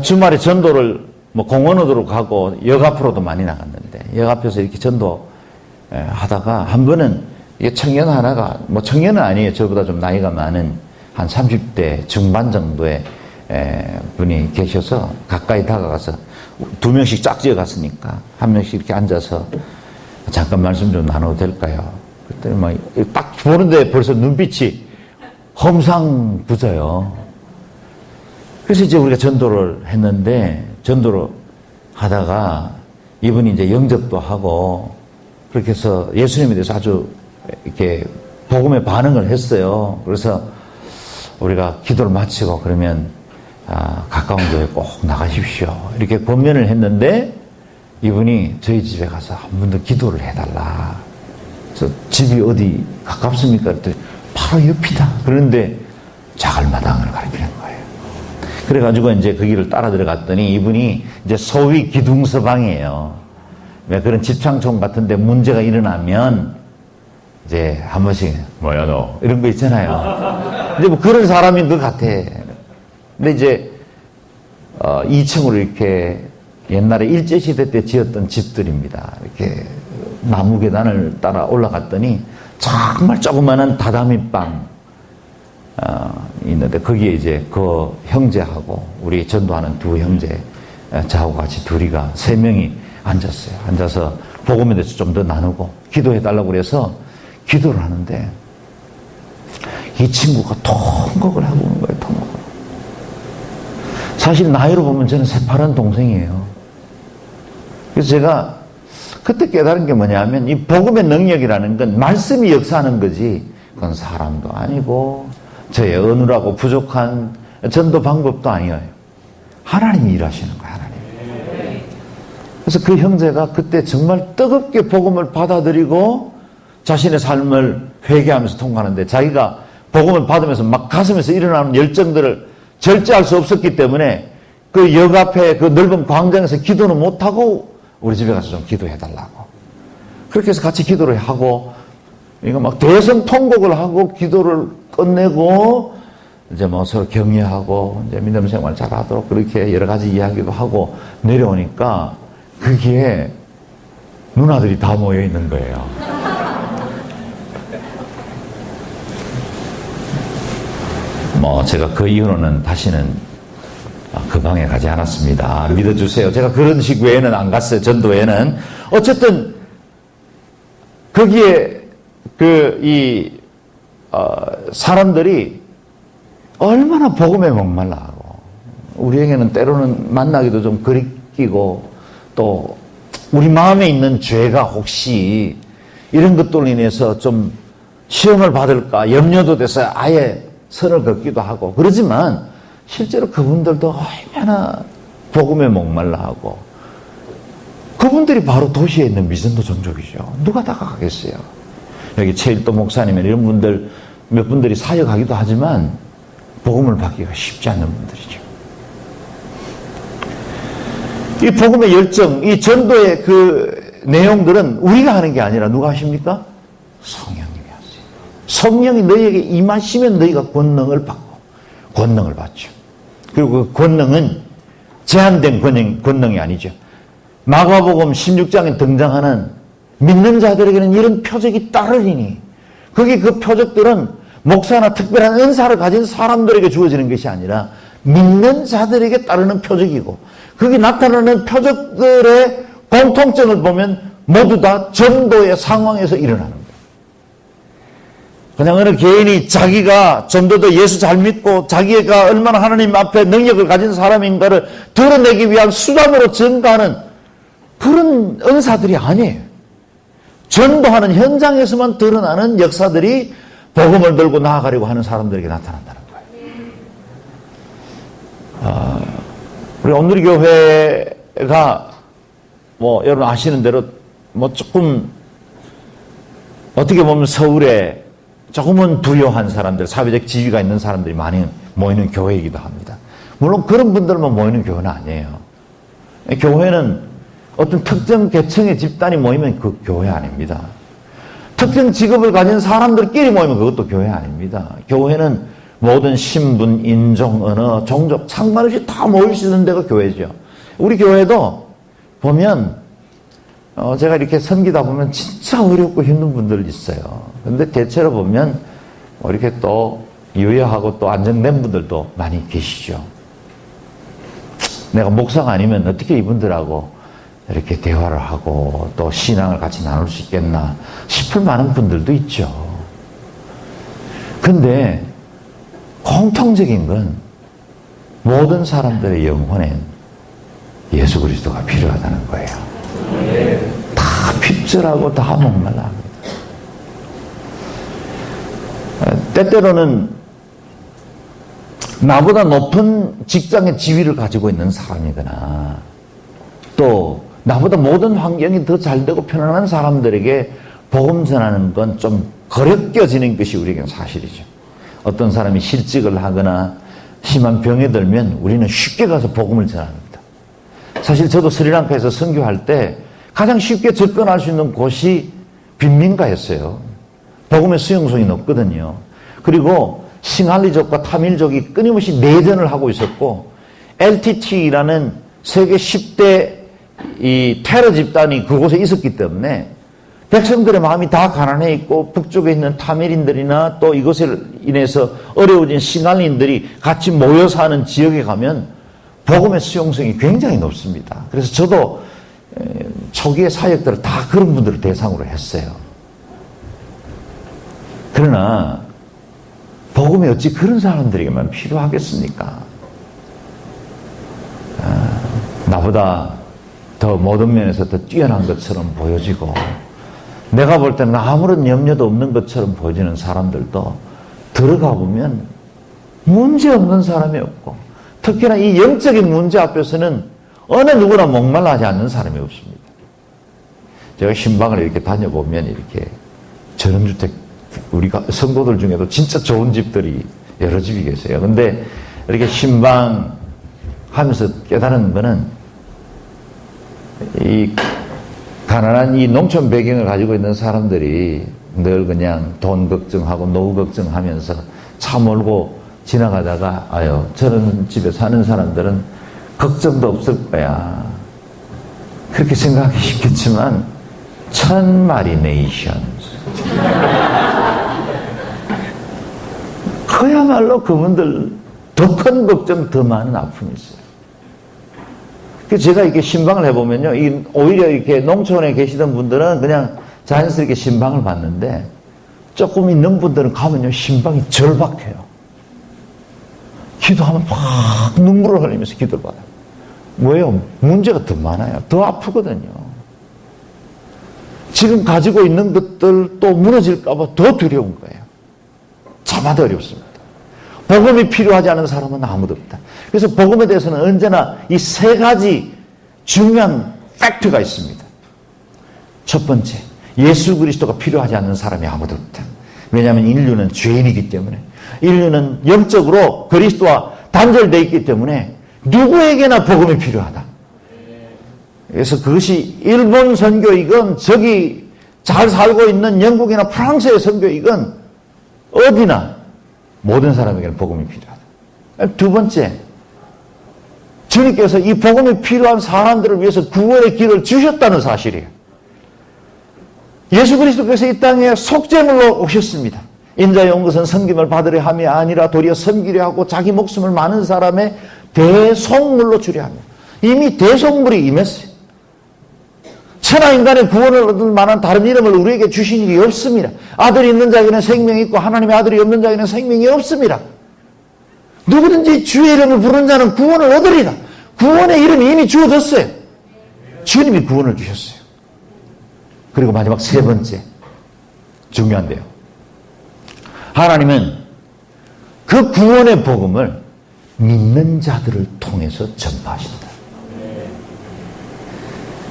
주말에 전도를 뭐 공원으로 가고 역 앞으로도 많이 나갔는데 역 앞에서 이렇게 전도 하다가 한 번은 이게 청년 하나가 뭐 청년은 아니에요. 저보다 좀 나이가 많은 한 30대 중반 정도의 분이 계셔서 가까이 다가가서 2명씩 쫙 지어갔으니까 한 명씩 이렇게 앉아서 잠깐 말씀 좀 나눠도 될까요? 그랬더니 막 딱 보는데 벌써 눈빛이 험상궂어요. 그래서 이제 우리가 전도를 했는데 전도를 하다가 이분이 이제 영접도 하고 그렇게 해서 예수님에 대해서 아주 이렇게 복음에 반응을 했어요. 그래서 우리가 기도를 마치고 그러면 가까운 교회 꼭 나가십시오. 이렇게 권면을 했는데 이분이 저희 집에 가서 한 번 더 기도를 해달라. 그래서 집이 어디 가깝습니까? 그랬더니 바로 옆이다. 그런데 자갈마당을 가리키는 거예요. 그래가지고 이제 그 길을 따라 들어갔더니 이분이 이제 소위 기둥서방이에요. 왜 그런 집창촌 같은데 문제가 일어나면 이제 한 번씩 뭐야 너 이런 거 있잖아요. 이제 뭐 그런 사람인 것 같아. 근데 이제 2층으로 이렇게 옛날에 일제시대 때 지었던 집들입니다. 이렇게 나무 계단을 따라 올라갔더니 정말 조그마한 다다미방 있는데 거기에 이제 그 형제하고 우리 전도하는 2 형제 저하고 같이 둘이가 3명이 앉았어요. 앉아서 복음에 대해서 좀 더 나누고 기도해달라고 그래서 기도를 하는데 이 친구가 통곡을 하고 오는 거예요. 통곡을. 사실 나이로 보면 저는 새파란 동생이에요. 그래서 제가 그때 깨달은 게 뭐냐면 이 복음의 능력이라는 건 말씀이 역사하는 거지 그건 사람도 아니고 저의 어눌하고 부족한 전도 방법도 아니에요. 하나님이 일하시는 거예요. 하나님. 그래서 그 형제가 그때 정말 뜨겁게 복음을 받아들이고 자신의 삶을 회개하면서 통과하는데 자기가 복음을 받으면서 막 가슴에서 일어나는 열정들을 절제할 수 없었기 때문에 그 역 앞에 그 넓은 광장에서 기도는 못하고 우리 집에 가서 좀 기도해달라고. 그렇게 해서 같이 기도를 하고, 이거 막 대성통곡을 하고 기도를 끝내고, 이제 뭐 서로 격려하고, 이제 믿음 생활 잘 하도록 그렇게 여러 가지 이야기도 하고 내려오니까 그게 누나들이 다 모여 있는 거예요. 뭐 제가 그 이후로는 다시는 그 방에 가지 않았습니다. 믿어주세요. 제가 그런 식 외에는 안 갔어요. 전도 외에는. 어쨌든 거기에 사람들이 얼마나 복음에 목말라하고 우리에게는 때로는 만나기도 좀 거리끼고 또 우리 마음에 있는 죄가 혹시 이런 것들로 인해서 좀 시험을 받을까 염려도 돼서 아예 선을 긋기도 하고 그러지만 실제로 그분들도 얼마나 복음에 목말라하고 그분들이 바로 도시에 있는 미전도 종족이죠. 누가 다가가겠어요. 여기 최일도 목사님이나 이런 분들 몇 분들이 사역하기도 하지만 복음을 받기가 쉽지 않는 분들이죠. 이 복음의 열정, 이 전도의 그 내용들은 우리가 하는 게 아니라 누가 하십니까? 성령님이 하세요. 성령이 너희에게 임하시면 너희가 권능을 받고 권능을 받죠. 그리고 그 권능은 제한된 권능이 아니죠. 마가복음 16장에 등장하는 믿는 자들에게는 이런 표적이 따르리니 거기 그 표적들은 목사나 특별한 은사를 가진 사람들에게 주어지는 것이 아니라 믿는 자들에게 따르는 표적이고 거기 나타나는 표적들의 공통점을 보면 모두 다 전도의 상황에서 일어나는 거예요. 그냥 어느 개인이 자기가 전도도 예수 잘 믿고 자기가 얼마나 하나님 앞에 능력을 가진 사람인가를 드러내기 위한 수단으로 전가하는 그런 은사들이 아니에요. 전도하는 현장에서만 드러나는 역사들이 복음을 들고 나아가려고 하는 사람들에게 나타난다는 거예요. 우리 온누리 교회가 뭐 여러분 아시는 대로 뭐 조금 어떻게 보면 서울에 조금은 부유한 사람들, 사회적 지위가 있는 사람들이 많이 모이는 교회이기도 합니다. 물론 그런 분들만 모이는 교회는 아니에요. 교회는 어떤 특정 계층의 집단이 모이면 그 교회 아닙니다. 특정 직업을 가진 사람들끼리 모이면 그것도 교회 아닙니다. 교회는 모든 신분, 인종, 언어, 종족 상관없이 다 모일 수 있는 데가 교회죠. 우리 교회도 보면 제가 이렇게 섬기다 보면 진짜 어렵고 힘든 분들 있어요. 근데 대체로 보면 이렇게 또 유효하고 또 안정된 분들도 많이 계시죠. 내가 목사가 아니면 어떻게 이분들하고 이렇게 대화를 하고 또 신앙을 같이 나눌 수 있겠나 싶을 만한 분들도 있죠. 근데 공통적인 건 모든 사람들의 영혼엔 예수 그리스도가 필요하다는 거예요. 다 핍절하고 다 목말라 합니다. 때때로는 나보다 높은 직장의 지위를 가지고 있는 사람이거나 또 나보다 모든 환경이 더 잘되고 편안한 사람들에게 복음 전하는 건 좀 거려껴지는 것이 우리에게는 사실이죠. 어떤 사람이 실직을 하거나 심한 병에 들면 우리는 쉽게 가서 복음을 전합니다. 사실 저도 스리랑카에서 선교할 때 가장 쉽게 접근할 수 있는 곳이 빈민가였어요. 복음의 수용성이 높거든요. 그리고 싱할리족과 타밀족이 끊임없이 내전을 하고 있었고 LTT라는 세계 10대 이 테러 집단이 그곳에 있었기 때문에 백성들의 마음이 다 가난해 있고 북쪽에 있는 타밀인들이나 또 이것을 인해서 어려워진 싱할리인들이 같이 모여 사는 지역에 가면 복음의 수용성이 굉장히 높습니다. 그래서 저도 초기의 사역들을 다 그런 분들을 대상으로 했어요. 그러나 복음이 어찌 그런 사람들에게만 필요하겠습니까? 나보다 더 모든 면에서 더 뛰어난 것처럼 보여지고 내가 볼 때는 아무런 염려도 없는 것처럼 보여지는 사람들도 들어가 보면 문제 없는 사람이 없고 특히나 이 영적인 문제 앞에서는 어느 누구나 목말라하지 않는 사람이 없습니다. 제가 신방을 이렇게 다녀보면 이렇게 전원주택 우리가 성도들 중에도 진짜 좋은 집들이 여러 집이 계세요. 근데 이렇게 신방 하면서 깨달은 거는 이 가난한 이 농촌 배경을 가지고 있는 사람들이 늘 그냥 돈 걱정하고 노후 걱정하면서 차 몰고 지나가다가 아유 저런 집에 사는 사람들은 걱정도 없을 거야 그렇게 생각하기 쉽겠지만 천마리네이션 그야말로 그분들 더 큰 걱정 더 많은 아픔이 있어요. 그래서 제가 이렇게 신방을 해보면요 오히려 이렇게 농촌에 계시던 분들은 그냥 자연스럽게 신방을 받는데 조금 있는 분들은 가면요 신방이 절박해요. 기도하면 막 눈물을 흘리면서 기도를 받아요. 뭐예요? 문제가 더 많아요. 더 아프거든요. 지금 가지고 있는 것들 또 무너질까봐 더 두려운 거예요. 참아도 어렵습니다. 복음이 필요하지 않은 사람은 아무도 없다. 그래서 복음에 대해서는 언제나 이 세 가지 중요한 팩트가 있습니다. 첫 번째, 예수 그리스도가 필요하지 않는 사람이 아무도 없다. 왜냐하면 인류는 죄인이기 때문에 인류는 영적으로 그리스도와 단절되어 있기 때문에 누구에게나 복음이 필요하다. 그래서 그것이 일본 선교이건 저기 잘 살고 있는 영국이나 프랑스의 선교이건 어디나 모든 사람에게는 복음이 필요하다. 두 번째, 주님께서 이 복음이 필요한 사람들을 위해서 구원의 길을 주셨다는 사실이에요. 예수 그리스도께서 이 땅에 속죄물로 오셨습니다. 인자에 온 것은 섬김을 받으려 함이 아니라 도리어 섬기려 하고 자기 목숨을 많은 사람의 대속물로 주려 합니다. 이미 대속물이 임했어요. 천하 인간의 구원을 얻을 만한 다른 이름을 우리에게 주신 일이 없습니다. 아들이 있는 자에게는 생명이 있고 하나님의 아들이 없는 자에게는 생명이 없습니다. 누구든지 주의 이름을 부르는 자는 구원을 얻으리라. 구원의 이름이 이미 주어졌어요. 주님이 구원을 주셨어요. 그리고 마지막 세 번째 중요한데요. 하나님은 그 구원의 복음을 믿는 자들을 통해서 전파하신다.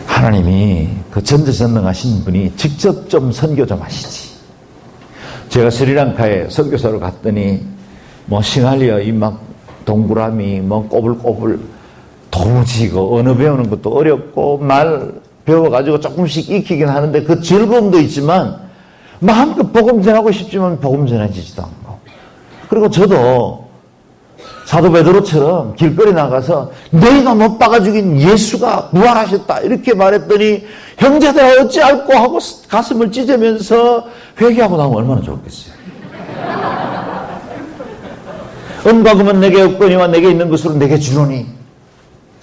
하나님이 그 전지전능하신 분이 직접 좀 선교 좀 하시지. 제가 스리랑카에 선교사로 갔더니 뭐 싱할리아 이 막 동그라미 뭐 꼬불꼬불 도무지 이거 언어 배우는 것도 어렵고 말 배워가지고 조금씩 익히긴 하는데 그 즐거움도 있지만 마음껏 복음 전하고 싶지만 복음 전해지지도 않고. 그리고 저도 사도 베드로처럼 길거리 나가서 너희가 못 박아 죽인 예수가 부활하셨다 이렇게 말했더니 형제들 어찌할꼬 하고 가슴을 찢으면서 회개하고 나면 얼마나 좋겠어요. 은과 금은 내게 없거니와 내게 있는 것으로 내게 주노니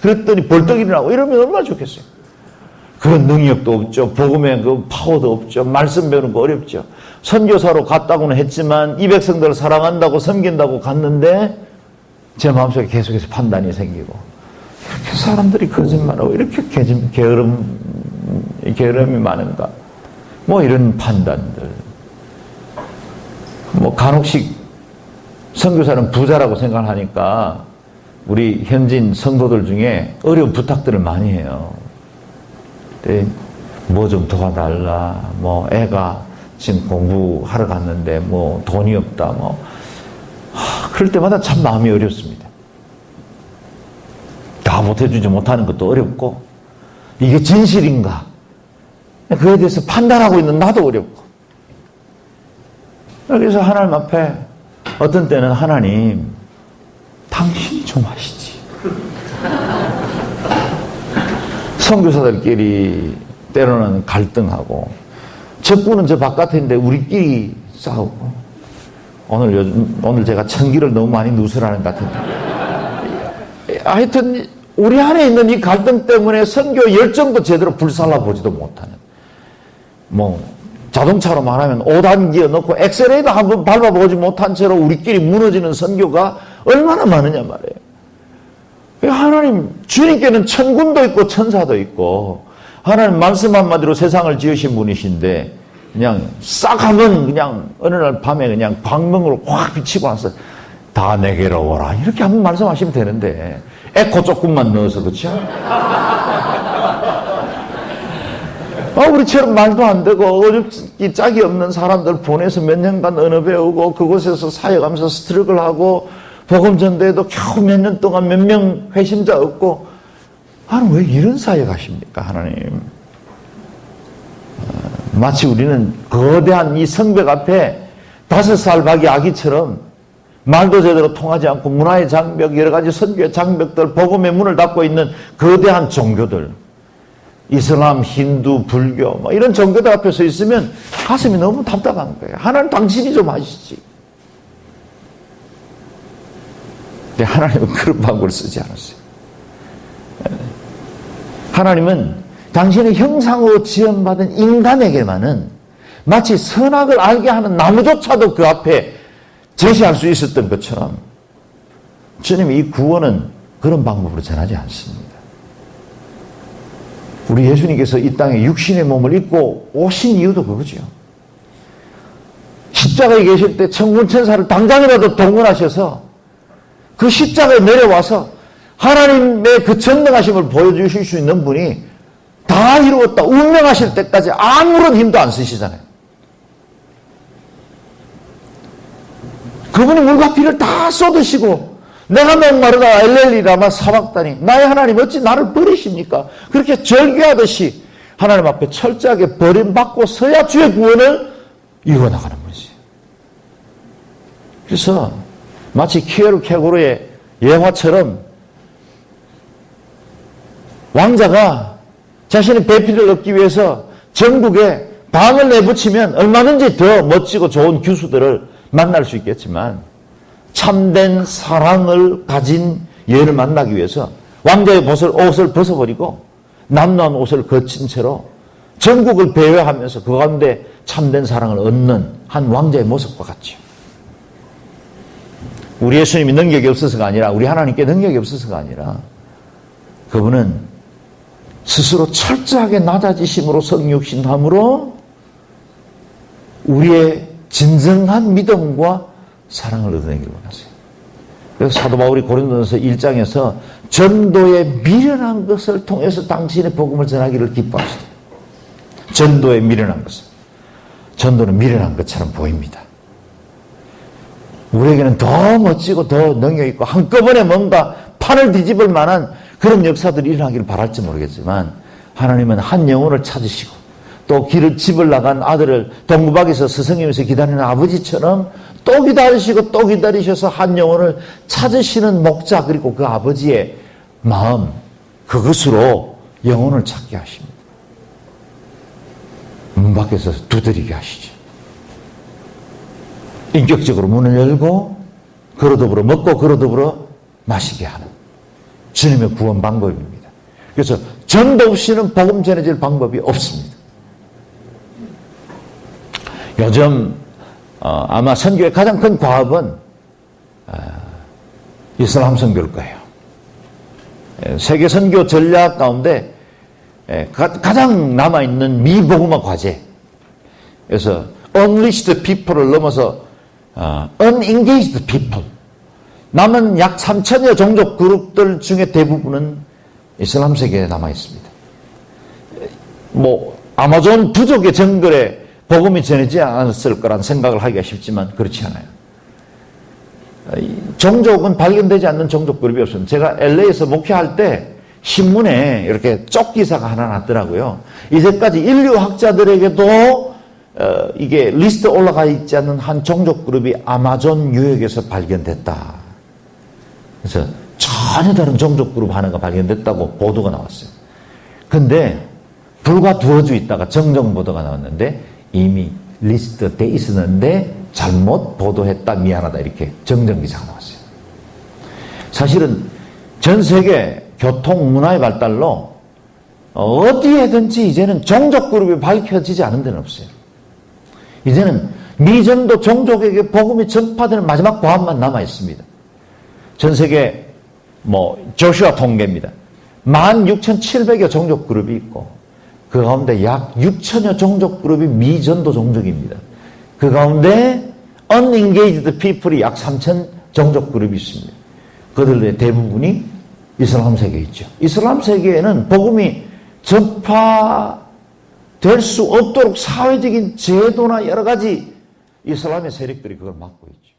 그랬더니 벌떡 일어나고 이러면 얼마나 좋겠어요. 그런 능력도 없죠. 복음의 그 파워도 없죠. 말씀 배우는 거 어렵죠. 선교사로 갔다고는 했지만 이 백성들을 사랑한다고 섬긴다고 갔는데 제 마음속에 계속해서 판단이 생기고 이렇게 사람들이 거짓말하고 이렇게 게으름이 많은가 뭐 이런 판단들 뭐 간혹씩 선교사는 부자라고 생각하니까 우리 현지인 성도들 중에 어려운 부탁들을 많이 해요. 뭐 좀 도와달라 뭐 애가 지금 공부하러 갔는데 뭐 돈이 없다 뭐 그럴 때마다 참 마음이 어렵습니다. 다 못해주지 못하는 것도 어렵고 이게 진실인가 그에 대해서 판단하고 있는 나도 어렵고 그래서 하나님 앞에 어떤 때는 하나님 당신이 좀 하시지. 선교사들끼리 때로는 갈등하고 적군은 저 바깥인데 우리끼리 싸우고 오늘 제가 천기를 너무 많이 누설하는 것 같은데 하여튼 우리 안에 있는 이 갈등 때문에 선교 열정도 제대로 불살라 보지도 못하는 뭐 자동차로 말하면 5단기어 넣고 엑셀레이터 한번 밟아보지 못한 채로 우리끼리 무너지는 선교가 얼마나 많으냐 말이에요. 하나님, 주님께는 천군도 있고 천사도 있고, 하나님 말씀 한마디로 세상을 지으신 분이신데, 그냥 싹 하면 그냥 어느 날 밤에 그냥 광명으로 확 비치고 나서 다 내게로 오라. 이렇게 한번 말씀하시면 되는데, 에코 조금만 넣어서, 그렇죠? 우리처럼 말도 안 되고 어렵기 짝이 없는 사람들 보내서 몇 년간 언어 배우고 그곳에서 사역하면서 스트럭을하고 복음 전도에도 겨우 몇 년 동안 몇 명 회심자 얻고, 하나님 왜 이런 사역하십니까, 하나님? 마치 우리는 거대한 이 성벽 앞에 5살 박이 아기처럼 말도 제대로 통하지 않고 문화의 장벽, 여러 가지 선교의 장벽들, 복음의 문을 닫고 있는 거대한 종교들, 이슬람, 힌두, 불교 이런 종교들 앞에 서 있으면 가슴이 너무 답답한 거예요. 하나님 당신이 좀 하시지. 근데 하나님은 그런 방법을 쓰지 않았어요. 하나님은 당신의 형상으로 지음받은 인간에게만은 마치 선악을 알게 하는 나무조차도 그 앞에 제시할 수 있었던 것처럼 주님이 이 구원은 그런 방법으로 전하지 않습니다. 우리 예수님께서 이 땅에 육신의 몸을 입고 오신 이유도 그거죠. 십자가에 계실 때 천군 천사를 당장이라도 동원하셔서 그 십자가에 내려와서 하나님의 그 전능하심을 보여주실 수 있는 분이 다 이루었다, 운명하실 때까지 아무런 힘도 안 쓰시잖아요. 그분이 물과 피를 다 쏟으시고 내가 목마르다 엘렐리라마 사박다니 나의 하나님 어찌 나를 버리십니까? 그렇게 절규하듯이 하나님 앞에 철저하게 버림받고 서야 주의 구원을 이루어나가는 분이지. 그래서 마치 키에르케고르의 예화처럼 왕자가 자신의 배필을 얻기 위해서 전국에 방을 내붙이면 얼마든지 더 멋지고 좋은 규수들을 만날 수 있겠지만 참된 사랑을 가진 여인을 만나기 위해서 왕자의 옷을 벗어버리고 남루한 옷을 거친 채로 전국을 배회하면서 그 가운데 참된 사랑을 얻는 한 왕자의 모습과 같죠. 우리 예수님이 능력이 없어서가 아니라, 우리 하나님께 능력이 없어서가 아니라 그분은 스스로 철저하게 낮아지심으로 성육신함으로 우리의 진정한 믿음과 사랑을 얻어내기를 원하세요. 그래서 사도 바울이 고린도전서 1장에서 전도에 미련한 것을 통해서 당신의 복음을 전하기를 기뻐하시다. 전도에 미련한 것을. 전도는 미련한 것처럼 보입니다. 우리에게는 더 멋지고 더 능력 있고 한꺼번에 뭔가 판을 뒤집을 만한 그런 역사들이 일어나기를 바랄지 모르겠지만 하나님은 한 영혼을 찾으시고 또 집을 나간 아들을 동무박에서 스승이면서 기다리는 아버지처럼 또 기다리시고 또 기다리셔서 한 영혼을 찾으시는 목자, 그리고 그 아버지의 마음, 그것으로 영혼을 찾게 하십니다. 문 밖에서 두드리게 하시죠. 인격적으로 문을 열고 그러더불어 먹고 그러더불어 마시게 하는 주님의 구원 방법입니다. 그래서 전도 없이는 복음 전해질 방법이 없습니다. 요즘 아마 선교의 가장 큰 과업은 이슬람 선교일 거예요. 세계 선교 전략 가운데 가장 남아있는 미복음화 과제. 그래서 unreached people을 넘어서 unengaged people. 남은 약 3천여 종족 그룹들 중에 대부분은 이슬람 세계에 남아있습니다. 아마존 부족의 정글에 복음이 전해지지 않았을 거란 생각을 하기가 쉽지만 그렇지 않아요. 종족은 발견되지 않는 종족 그룹이 없습니다. 제가 LA에서 목회할 때 신문에 이렇게 쪽 기사가 하나 났더라고요. 이제까지 인류학자들에게도 이게 리스트에 올라가 있지 않는 한 종족 그룹이 아마존 유역에서 발견됐다. 그래서 전혀 다른 종족 그룹 하나가 발견됐다고 보도가 나왔어요. 근데 불과 두어 주 있다가 정정 보도가 나왔는데 이미 리스트 돼 있었는데 잘못 보도했다, 미안하다, 이렇게 정정 기사가 나왔어요. 사실은 전 세계 교통 문화의 발달로 어디에든지 이제는 종족 그룹이 밝혀지지 않은 데는 없어요. 이제는 미전도 종족에게 복음이 전파되는 마지막 과업만 남아 있습니다. 전 세계 조슈아 통계입니다. 16,700여 종족 그룹이 있고 그 가운데 약 6천여 종족 그룹이 미전도 종족입니다. 그 가운데 unengaged people이 약 3천 종족 그룹이 있습니다. 그들의 대부분이 이슬람 세계에 있죠. 이슬람 세계에는 복음이 전파될 수 없도록 사회적인 제도나 여러 가지 이슬람의 세력들이 그걸 막고 있죠.